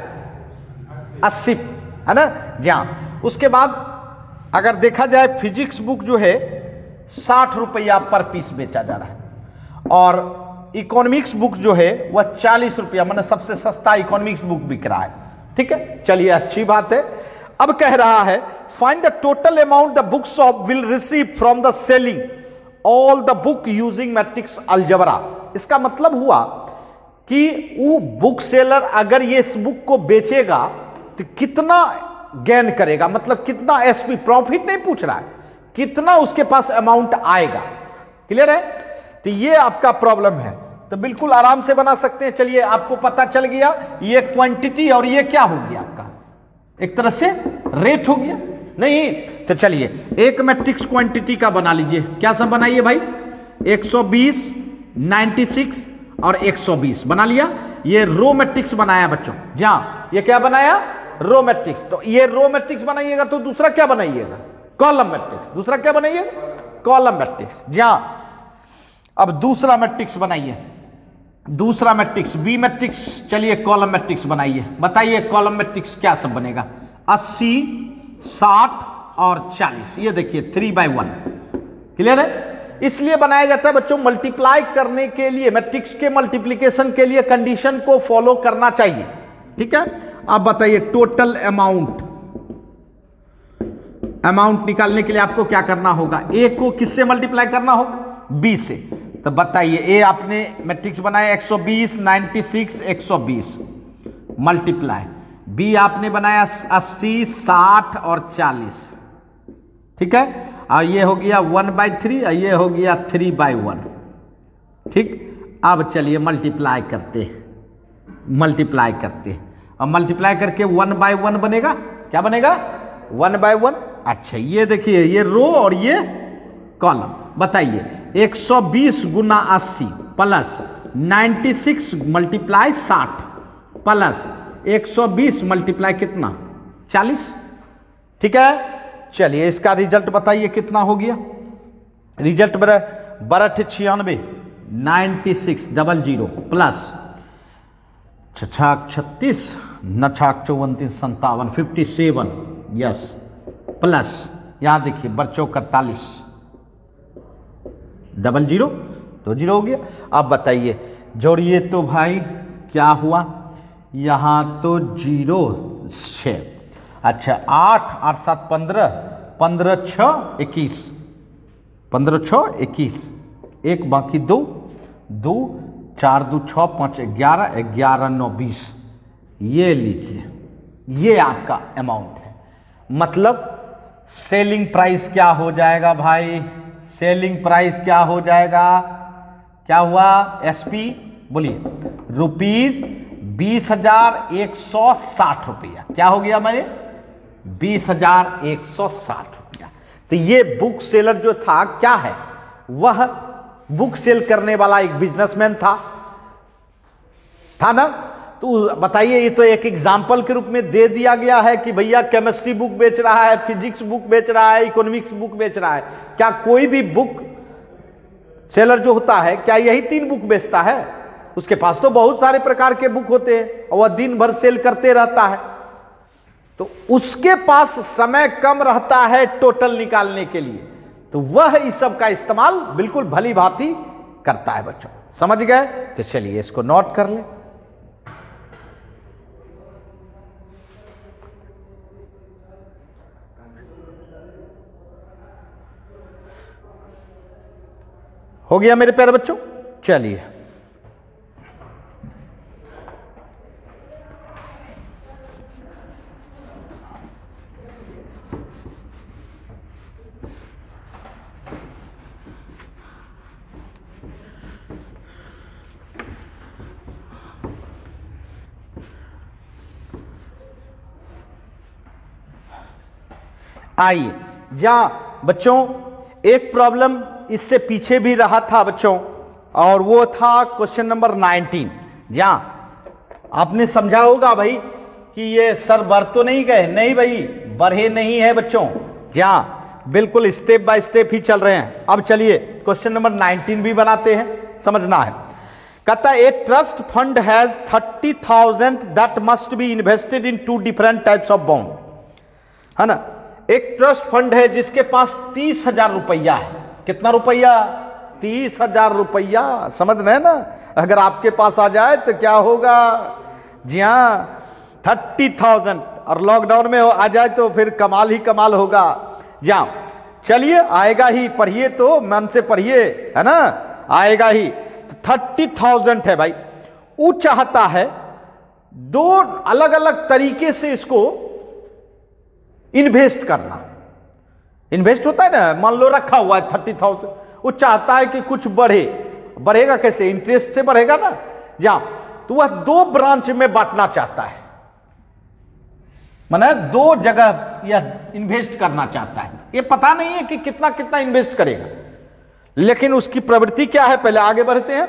S1: 80, है ना। जी हाँ, उसके बाद अगर देखा जाए फिजिक्स बुक जो है 60 रुपया पर पीस बेचा जा रहा है। और इकोनॉमिक्स बुक जो है वह 40 रुपया, मतलब सबसे सस्ता इकोनॉमिक्स बुक बिक रहा है। ठीक है, चलिए अच्छी बात है। अब कह रहा है find the total amount the book shop will receive from the selling all the book using matrix algebra. इसका मतलब हुआ कि वो बुक सेलर अगर ये इस बुक को बेचेगा तो कितना गेन करेगा, मतलब कितना एसपी, प्रॉफिट नहीं पूछ रहा है, कितना उसके पास अमाउंट आएगा। क्लियर है? तो ये आपका प्रॉब्लम है, तो बिल्कुल आराम से बना सकते हैं। चलिए आपको पता चल गया ये क्वांटिटी और ये क्या हो गया आपका, एक तरह से रेट हो गया नहीं। तो चलिए एक मैट्रिक्स क्वांटिटी का बना लीजिए। क्या सब बनाइए भाई, 120, 96 और 120 बना लिया। ये रो मैट्रिक्स बनाया बच्चों, जहां ये क्या बनाया, रो मैट्रिक्स। तो ये रो मैट्रिक्स बनाइएगा तो दूसरा क्या बनाइएगा, कॉलम मैट्रिक्स। दूसरा क्या बनाइए, कॉलम मैट्रिक्स। जहां अब दूसरा मैट्रिक्स बनाइए, दूसरा मैट्रिक्स बी मैट्रिक्स। चलिए कॉलम मैट्रिक्स बनाइए, बताइए कॉलम मैट्रिक्स क्या सब बनेगा, 80, 60 और 40। ये देखिए 3/1। क्लियर है? इसलिए बनाया जाता है बच्चों, मल्टीप्लाई करने के लिए, मैट्रिक्स के मल्टीप्लिकेशन के लिए कंडीशन को फॉलो करना चाहिए। ठीक है, अब बताइए टोटल अमाउंट, अमाउंट निकालने के लिए आपको क्या करना होगा, ए को किससे मल्टीप्लाई करना होगा, बी से। तो बताइए ए आपने मैट्रिक्स बनाया 120, 96, 120 मल्टीप्लाई, बी आपने बनाया 80, 60 और 40। ठीक है, और ये हो गया 1/3 और ये हो गया 3/1। ठीक, अब चलिए मल्टीप्लाई करते हैं, मल्टीप्लाई करते हैं, और मल्टीप्लाई करके 1/1 बनेगा। क्या बनेगा, 1/1। अच्छा ये देखिए ये रो और ये कॉलम। बताइए 120 गुना 80 प्लस 96 मल्टीप्लाई 60 प्लस 120 मल्टीप्लाई कितना, 40। ठीक है, चलिए इसका रिजल्ट बताइए कितना हो गया। रिजल्ट मेरा 1296, 96 00 प्लस 36, 9 57, 57 यस, प्लस यहां देखिए बच्चों 41 00 20 हो गया। अब बताइए जोड़िए तो भाई क्या हुआ, यहां तो 0 6। अच्छा 8 और 7 15, 15 6 21, 15 6 21, एक बाकी 2 2 4 2 6 5 11, 11 9 20। ये लिखिए, ये आपका अमाउंट है। मतलब सेलिंग प्राइस क्या हो जाएगा भाई, सेलिंग प्राइस क्या हो जाएगा, क्या हुआ एसपी बोलिए, ₹20,160 रुपया। क्या हो गया हमारे, 20,160 रुपया। तो ये बुक सेलर जो था क्या है, वह बुक सेल करने वाला एक बिजनेसमैन था ना। तो बताइए, ये तो एक एग्जाम्पल के रूप में दे दिया गया है कि भैया केमिस्ट्री बुक बेच रहा है, फिजिक्स बुक बेच रहा है, इकोनॉमिक्स बुक बेच रहा है। क्या कोई भी बुक सेलर जो होता है क्या यही 3 बुक बेचता है? उसके पास तो बहुत सारे प्रकार के बुक होते हैं और वह दिन भर सेल करते रहता है। तो उसके पास समय कम रहता है टोटल निकालने के लिए, तो वह इस सब का इस्तेमाल बिल्कुल भली भांति करता है। बच्चों समझ गए? तो चलिए इसको नोट कर लें। हो गया मेरे प्यारे बच्चों? चलिए आइए, जहां बच्चों एक प्रॉब्लम इससे पीछे भी रहा था बच्चों, और वो था क्वेश्चन नंबर 19। जहां आपने समझा होगा भाई कि ये सर बढ़ तो नहीं गए, नहीं भाई बढ़े नहीं है बच्चों, जहां बिल्कुल स्टेप बाय स्टेप ही चल रहे हैं। अब चलिए क्वेश्चन नंबर 19 भी बनाते हैं, समझना है। कहता है a trust fund has 30,000 that must be invested in 2 different types of bond, है ना। एक ट्रस्ट फंड है जिसके पास 30,000 रुपया है। कितना रुपया? 30,000 रुपया, समझ रहे हैं ना। अगर आपके पास आ जाए तो क्या होगा, जी हाँ 30,000, और लॉकडाउन में आ जाए तो फिर कमाल ही कमाल होगा। जी हाँ, चलिए आएगा ही, पढ़िए तो मन से पढ़िए, है ना, आएगा ही। तो 30,000 है भाई। वो चाहता है दो अलग अलग तरीके से इसको इन्वेस्ट करना। इन्वेस्ट होता है ना, मान लो रखा हुआ है 30,000, वो चाहता है कि कुछ बढ़े। बढ़ेगा कैसे, इंटरेस्ट से बढ़ेगा ना। जा तो वह 2 ब्रांच में बांटना चाहता है, माने 2 जगह यह इन्वेस्ट करना चाहता है। ये पता नहीं है कि कितना कितना इन्वेस्ट करेगा, लेकिन उसकी प्रवृत्ति क्या है, पहले आगे बढ़ते हैं।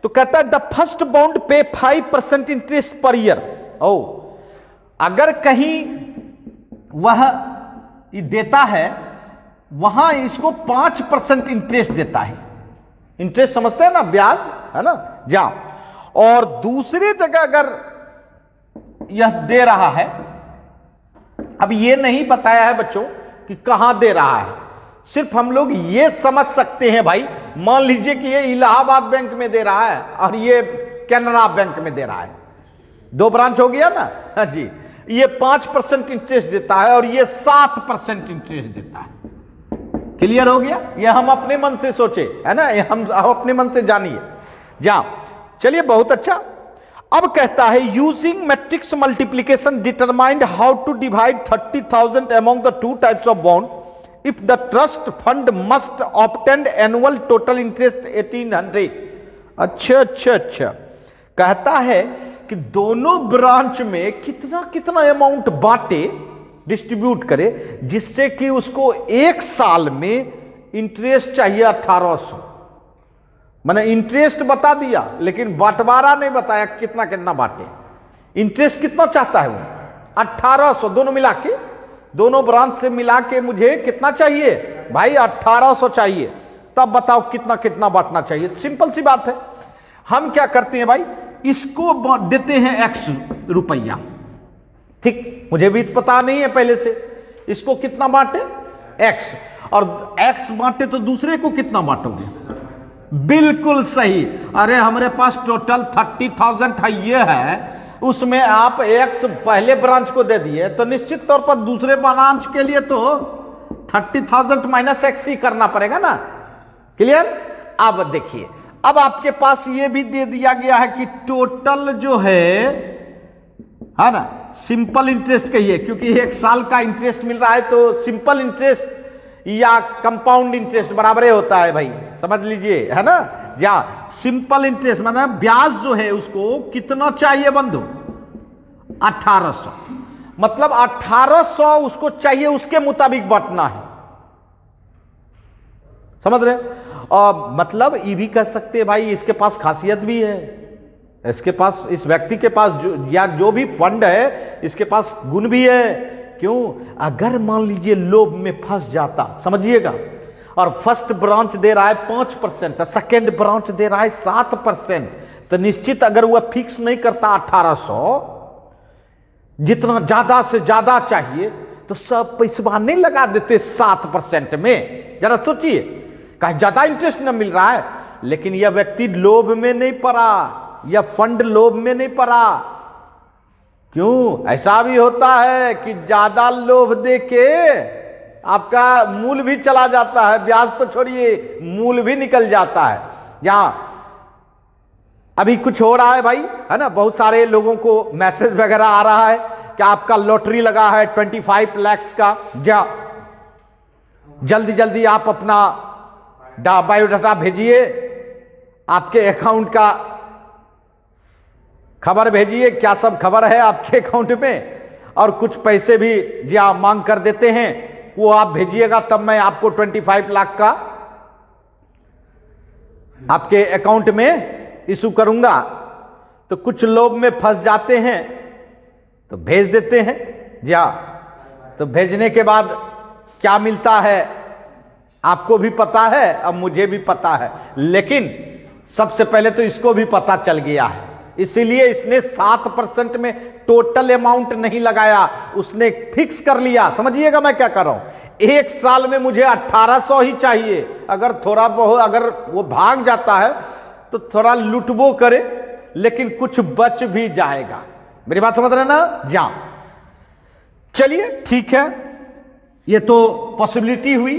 S1: तो कहता है द फर्स्ट बॉन्ड पे 5% इंटरेस्ट पर ईयर। ओ, अगर कहीं वह देता है वहां इसको 5% इंटरेस्ट देता है। इंटरेस्ट समझते हैं ना, ब्याज, है ना। जा, और दूसरी जगह अगर यह दे रहा है, अब ये नहीं बताया है बच्चों कि कहां दे रहा है, सिर्फ हम लोग ये समझ सकते हैं भाई, मान लीजिए कि ये इलाहाबाद बैंक में दे रहा है और ये कैनरा बैंक में दे रहा है, 2 ब्रांच हो गया ना। हाँ जी, ये 5% इंटरेस्ट देता है और ये 7% इंटरेस्ट देता है। क्लियर हो गया, ये हम अपने मन से सोचे, है ना, ये हम अपने मन से जानिए। जा, चलिए बहुत अच्छा। अब कहता है using matrix multiplication determined how to divide 30,000 among the 2 types of bond if the trust fund must obtain annual total interest 1800। अच्छा, कहता है कि दोनों ब्रांच में कितना कितना अमाउंट बांटे, डिस्ट्रीब्यूट करे, जिससे कि उसको 1 साल में इंटरेस्ट चाहिए 1800। मैंने इंटरेस्ट बता दिया लेकिन बंटवारा नहीं बताया कितना कितना बांटे। इंटरेस्ट कितना चाहता है वो, 1800, दोनों मिला के, दोनों ब्रांच से मिला के मुझे कितना चाहिए भाई, 1800 चाहिए। तब बताओ कितना कितना बांटना चाहिए। सिंपल सी बात है, हम क्या करते हैं भाई, इसको देते हैं X रुपया, ठीक, मुझे भी पता नहीं है पहले से, इसको कितना बांटे X, और X बांटे तो दूसरे को कितना बांटोगे, बिल्कुल सही। अरे हमारे पास टोटल 30,000 है, ये है, उसमें आप X पहले ब्रांच को दे दिए तो निश्चित तौर पर दूसरे ब्रांच के लिए तो 30,000 माइनस X ही करना पड़ेगा ना। क्लियर। अब देखिए, अब आपके पास ये भी दे दिया गया है कि टोटल जो है ना, सिंपल इंटरेस्ट कहिए, क्योंकि 1 साल का इंटरेस्ट मिल रहा है तो सिंपल इंटरेस्ट या कंपाउंड इंटरेस्ट बराबर होता है भाई, समझ लीजिए, है ना। जहां सिंपल इंटरेस्ट मतलब ब्याज जो है उसको कितना चाहिए बंधु, 1800, मतलब 1800 उसको चाहिए, उसके मुताबिक बांटना है, समझ रहे। और मतलब ये भी कह सकते हैं भाई, इसके पास खासियत भी है, इसके पास, इस व्यक्ति के पास जो भी फंड है इसके पास गुण भी है। क्यों, अगर मान लीजिए लोभ में फंस जाता, समझिएगा, और फर्स्ट ब्रांच दे रहा है 5%, सेकेंड ब्रांच दे रहा है 7%, तो निश्चित अगर वह फिक्स नहीं करता 1800, जितना ज्यादा से ज्यादा चाहिए तो सब पैसा नहीं लगा देते 7% में। जरा सोचिए, कहीं ज्यादा इंटरेस्ट न मिल रहा है, लेकिन यह व्यक्ति लोभ में नहीं पड़ा, यह फंड लोभ में नहीं पड़ा। क्यों, ऐसा भी होता है कि ज्यादा लोभ देके आपका मूल भी चला जाता है, ब्याज तो छोड़िए, मूल भी निकल जाता है। यहां अभी कुछ हो रहा है भाई, है ना, बहुत सारे लोगों को मैसेज वगैरह आ रहा है कि आपका लॉटरी लगा है 25 लाख का, जल्दी जल्दी आप अपना बायोडाटा भेजिए, आपके अकाउंट का खबर भेजिए, क्या सब खबर है आपके अकाउंट में, और कुछ पैसे भी जी आप मांग कर देते हैं, वो आप भेजिएगा, तब मैं आपको 25 लाख का आपके अकाउंट में इशू करूंगा। तो कुछ लोग में फंस जाते हैं तो भेज देते हैं, जी हाँ, तो भेजने के बाद क्या मिलता है आपको भी पता है, अब मुझे भी पता है, लेकिन सबसे पहले तो इसको भी पता चल गया है, इसीलिए इसने 7% में टोटल अमाउंट नहीं लगाया, उसने फिक्स कर लिया। समझिएगा मैं क्या कर रहा हूं, एक साल में मुझे 1800 ही चाहिए। अगर थोड़ा बहुत अगर वो भाग जाता है तो थोड़ा लुटबो करे, लेकिन कुछ बच भी जाएगा। मेरी बात समझ रहे ना? जा चलिए ठीक है, ये तो पॉसिबिलिटी हुई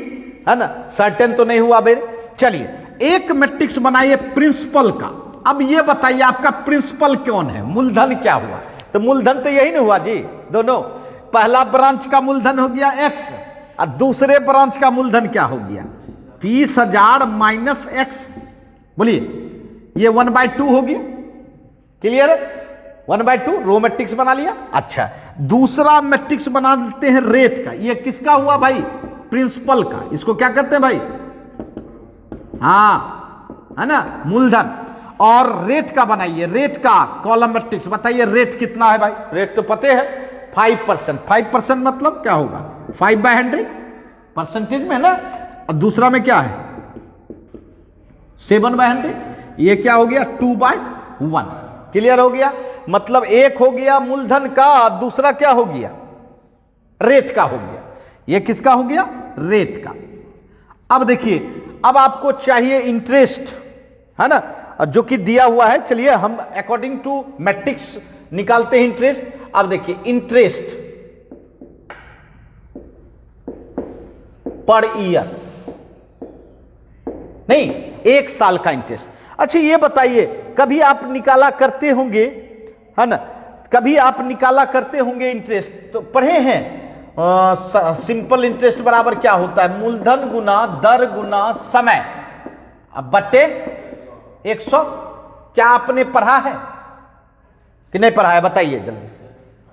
S1: है ना, सर्टेन तो नहीं हुआ मेरे। चलिए एक मैट्रिक्स बनाइए प्रिंसिपल का। अब ये बताइए आपका प्रिंसिपल कौन है, मूलधन क्या हुआ? तो मूलधन तो यही नहीं हुआ जी, दोनों। पहला ब्रांच का मूलधन हो गया x और दूसरे ब्रांच का मूलधन क्या हो गया 30,000 माइनस x। बोलिए ये 1/2 हो गया। क्लियर है? 1/2 रो मैट्रिक्स बना लिया। अच्छा दूसरा मैट्रिक्स बना देते हैं रेट का। ये किसका हुआ भाई? प्रिंसिपल का। इसको क्या कहते हैं भाई? हाँ है ना, मूलधन। और रेट का बनाइए, रेट का कॉलम मैट्रिक्स। बताइए रेट कितना है भाई? रेट तो पते है 5%। 5% मतलब क्या होगा? 5/100 परसेंटेज में है ना। और दूसरा में क्या है 7/100। ये क्या हो गया 2/1। क्लियर हो गया? मतलब एक हो गया मूलधन का, दूसरा क्या हो गया रेट का हो गया। ये किसका हो गया? रेट का। अब देखिए, अब आपको चाहिए इंटरेस्ट, है ना, जो कि दिया हुआ है। चलिए हम अकॉर्डिंग टू मैट्रिक्स निकालते हैं इंटरेस्ट। अब देखिए इंटरेस्ट पर ईयर, नहीं एक साल का इंटरेस्ट। अच्छा ये बताइए, कभी आप निकाला करते होंगे, है ना, कभी आप निकाला करते होंगे इंटरेस्ट, तो पढ़े हैं सिंपल इंटरेस्ट बराबर क्या होता है? मूलधन गुना दर गुना समय अब बटे 100। क्या आपने पढ़ा है कि नहीं पढ़ा है? बताइए जल्दी से।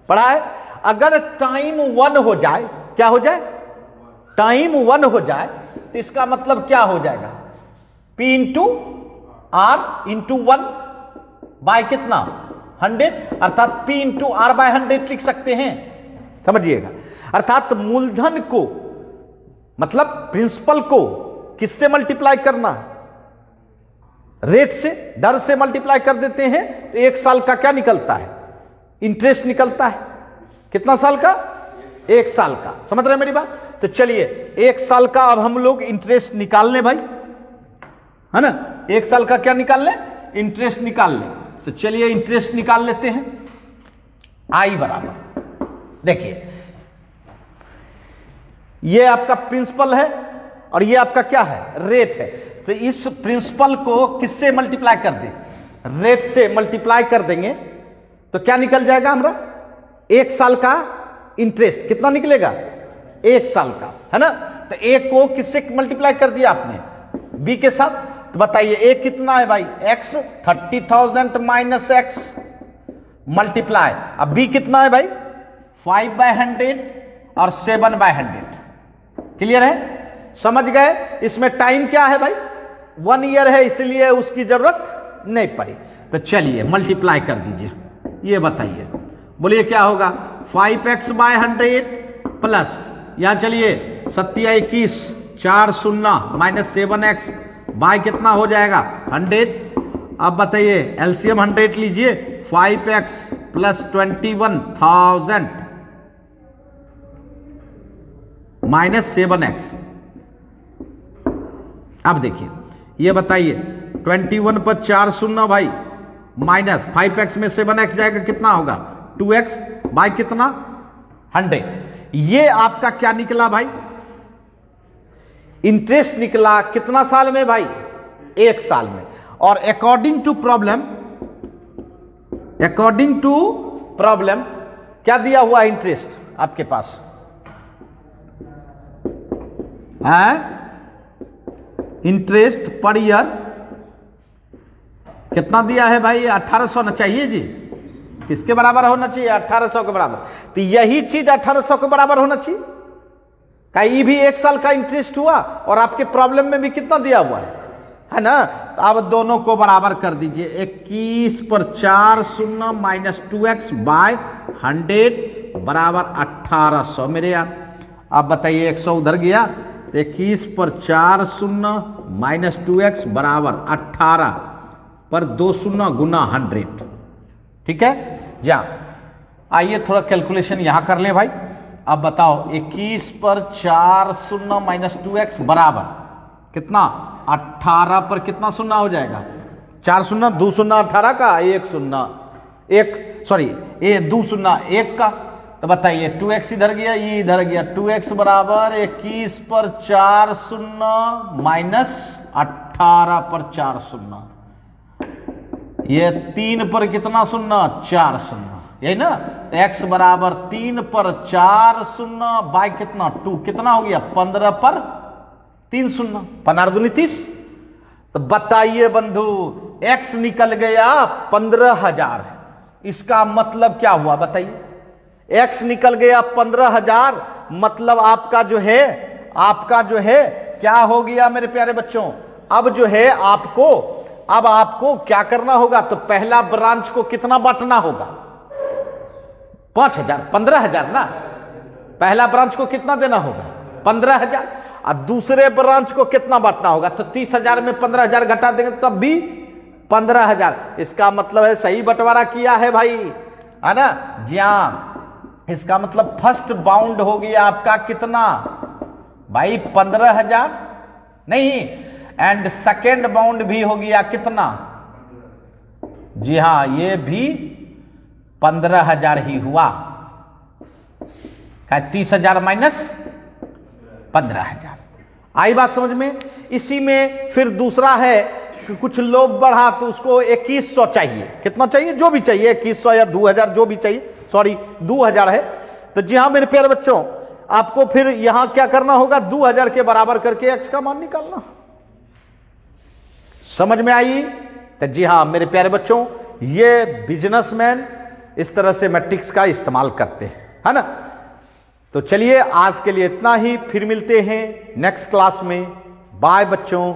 S1: पढ़ा है? अगर टाइम 1 हो जाए, क्या हो जाए? टाइम 1 हो जाए तो इसका मतलब क्या हो जाएगा? P into R into 1 by कितना 100, अर्थात P इंटू R बाय 100 लिख सकते हैं। समझिएगा, अर्थात मूलधन को मतलब प्रिंसिपल को किससे मल्टीप्लाई करना? रेट से, दर से मल्टीप्लाई कर देते हैं तो एक साल का क्या निकलता है? इंटरेस्ट निकलता है। कितना साल का? एक साल का। समझ रहे हैं मेरी बात? तो चलिए एक साल का अब हम लोग इंटरेस्ट निकाल लें भाई, है ना। एक साल का क्या निकाल लें? इंटरेस्ट निकाल लें। तो चलिए इंटरेस्ट निकाल लेते हैं। आई बराबर, देखिए ये आपका प्रिंसिपल है और ये आपका क्या है? रेट है। तो इस प्रिंसिपल को किससे मल्टीप्लाई कर दें? रेट से मल्टीप्लाई कर देंगे तो क्या निकल जाएगा हमारा? एक साल का इंटरेस्ट कितना निकलेगा? एक साल का, है ना। तो एक को किससे मल्टीप्लाई कर दिया आपने? बी के साथ। तो बताइए एक कितना है भाई? x 30,000 minus x multiply. अब बी कितना है भाई? 5/100 और 7/100। क्लियर है? समझ गए? इसमें टाइम क्या है भाई? 1 ईयर है, इसलिए उसकी जरूरत नहीं पड़ी। तो चलिए मल्टीप्लाई कर दीजिए। ये बताइए, बोलिए क्या होगा? 5x/100 प्लस यहां चलिए 7×21 4 0 माइनस 7x बाय कितना हो जाएगा 100। अब बताइए एलसीएम 100 लीजिए। 5x plus 21,000 minus 7x। अब देखिए ये बताइए 21 पर 4 0 भाई माइनस 5x में 7x जाएगा, कितना होगा 2x बाय कितना 100। ये आपका क्या निकला भाई? इंटरेस्ट निकला। कितना साल में भाई? एक साल में। और अकॉर्डिंग टू प्रॉब्लम क्या दिया हुआ इंटरेस्ट आपके पास है? इंटरेस्ट पर ईयर कितना दिया है भाई? 1800 ना चाहिए जी। किसके बराबर होना चाहिए? 1800 के बराबर। तो यही चीज 1800 के बराबर होना चाहिए। कहीं भी एक साल का इंटरेस्ट हुआ और आपके प्रॉब्लम में भी कितना दिया हुआ है ना। तो अब दोनों को बराबर कर दीजिए। 21 पर 4 0 माइनस 2x बाय 100 बराबर 1800 मेरे यार। अब बताइए 100 उधर गया तो 21 पर 4 0 माइनस 2x बराबर 18 पर 2 0 गुना 100। ठीक है जा। आइए थोड़ा कैलकुलेशन यहां कर ले भाई। अब बताओ 21 पर 4 शून्य माइनस 2x बराबर कितना, 18 पर कितना शून्य हो जाएगा, 4 शून्य 2 शून्य 18 का, 1 शून्य 1 सॉरी 2 शून्य 1 का। तो बताइए 2x इधर गया, ये इधर गया, 2x बराबर 21 पर 4 शून्य माइनस 18 पर 4 शून्य, ये 3 पर कितना शून्य, 4 शून्य, यही ना। तो x बराबर 3 पर 4 शून्य बाई कितना 2, कितना हो गया 15 पर 3 शून्य, 15 दूनी 30। तो बताइए बंधु x निकल गया 15,000, इसका मतलब क्या हुआ बताइए, x निकल गया 15,000, मतलब आपका जो है क्या हो गया मेरे प्यारे बच्चों। अब जो है आपको क्या करना होगा, तो पहला ब्रांच को कितना बांटना होगा, 5,000 15,000 ना, पहला ब्रांच को कितना देना होगा 15,000, और दूसरे ब्रांच को कितना बांटना होगा, तो 30,000 में 15,000 घटा देंगे तब भी 15,000। इसका मतलब है सही बंटवारा किया है भाई, है ना जी हाँ। इसका मतलब फर्स्ट बाउंड हो गया आपका कितना भाई 15,000 नहीं, एंड सेकेंड बाउंड भी हो गया कितना, जी हाँ ये भी 15,000 ही हुआ, 30,000 माइनस 15,000। आई बात समझ में। इसी में फिर दूसरा है कि कुछ लोग बढ़ा तो उसको 2100 चाहिए, कितना चाहिए, जो भी चाहिए 2100 या 2000 जो भी चाहिए, सॉरी 2000 है। तो जी हाँ मेरे प्यारे बच्चों, आपको फिर यहां क्या करना होगा, 2000 के बराबर करके x का मान निकालना। समझ में आई। तो जी हाँ मेरे प्यारे बच्चों, ये बिजनेसमैन इस तरह से मैट्रिक्स का इस्तेमाल करते हैं, है ना। तो चलिए आज के लिए इतना ही, फिर मिलते हैं नेक्स्ट क्लास में। बाय बच्चों।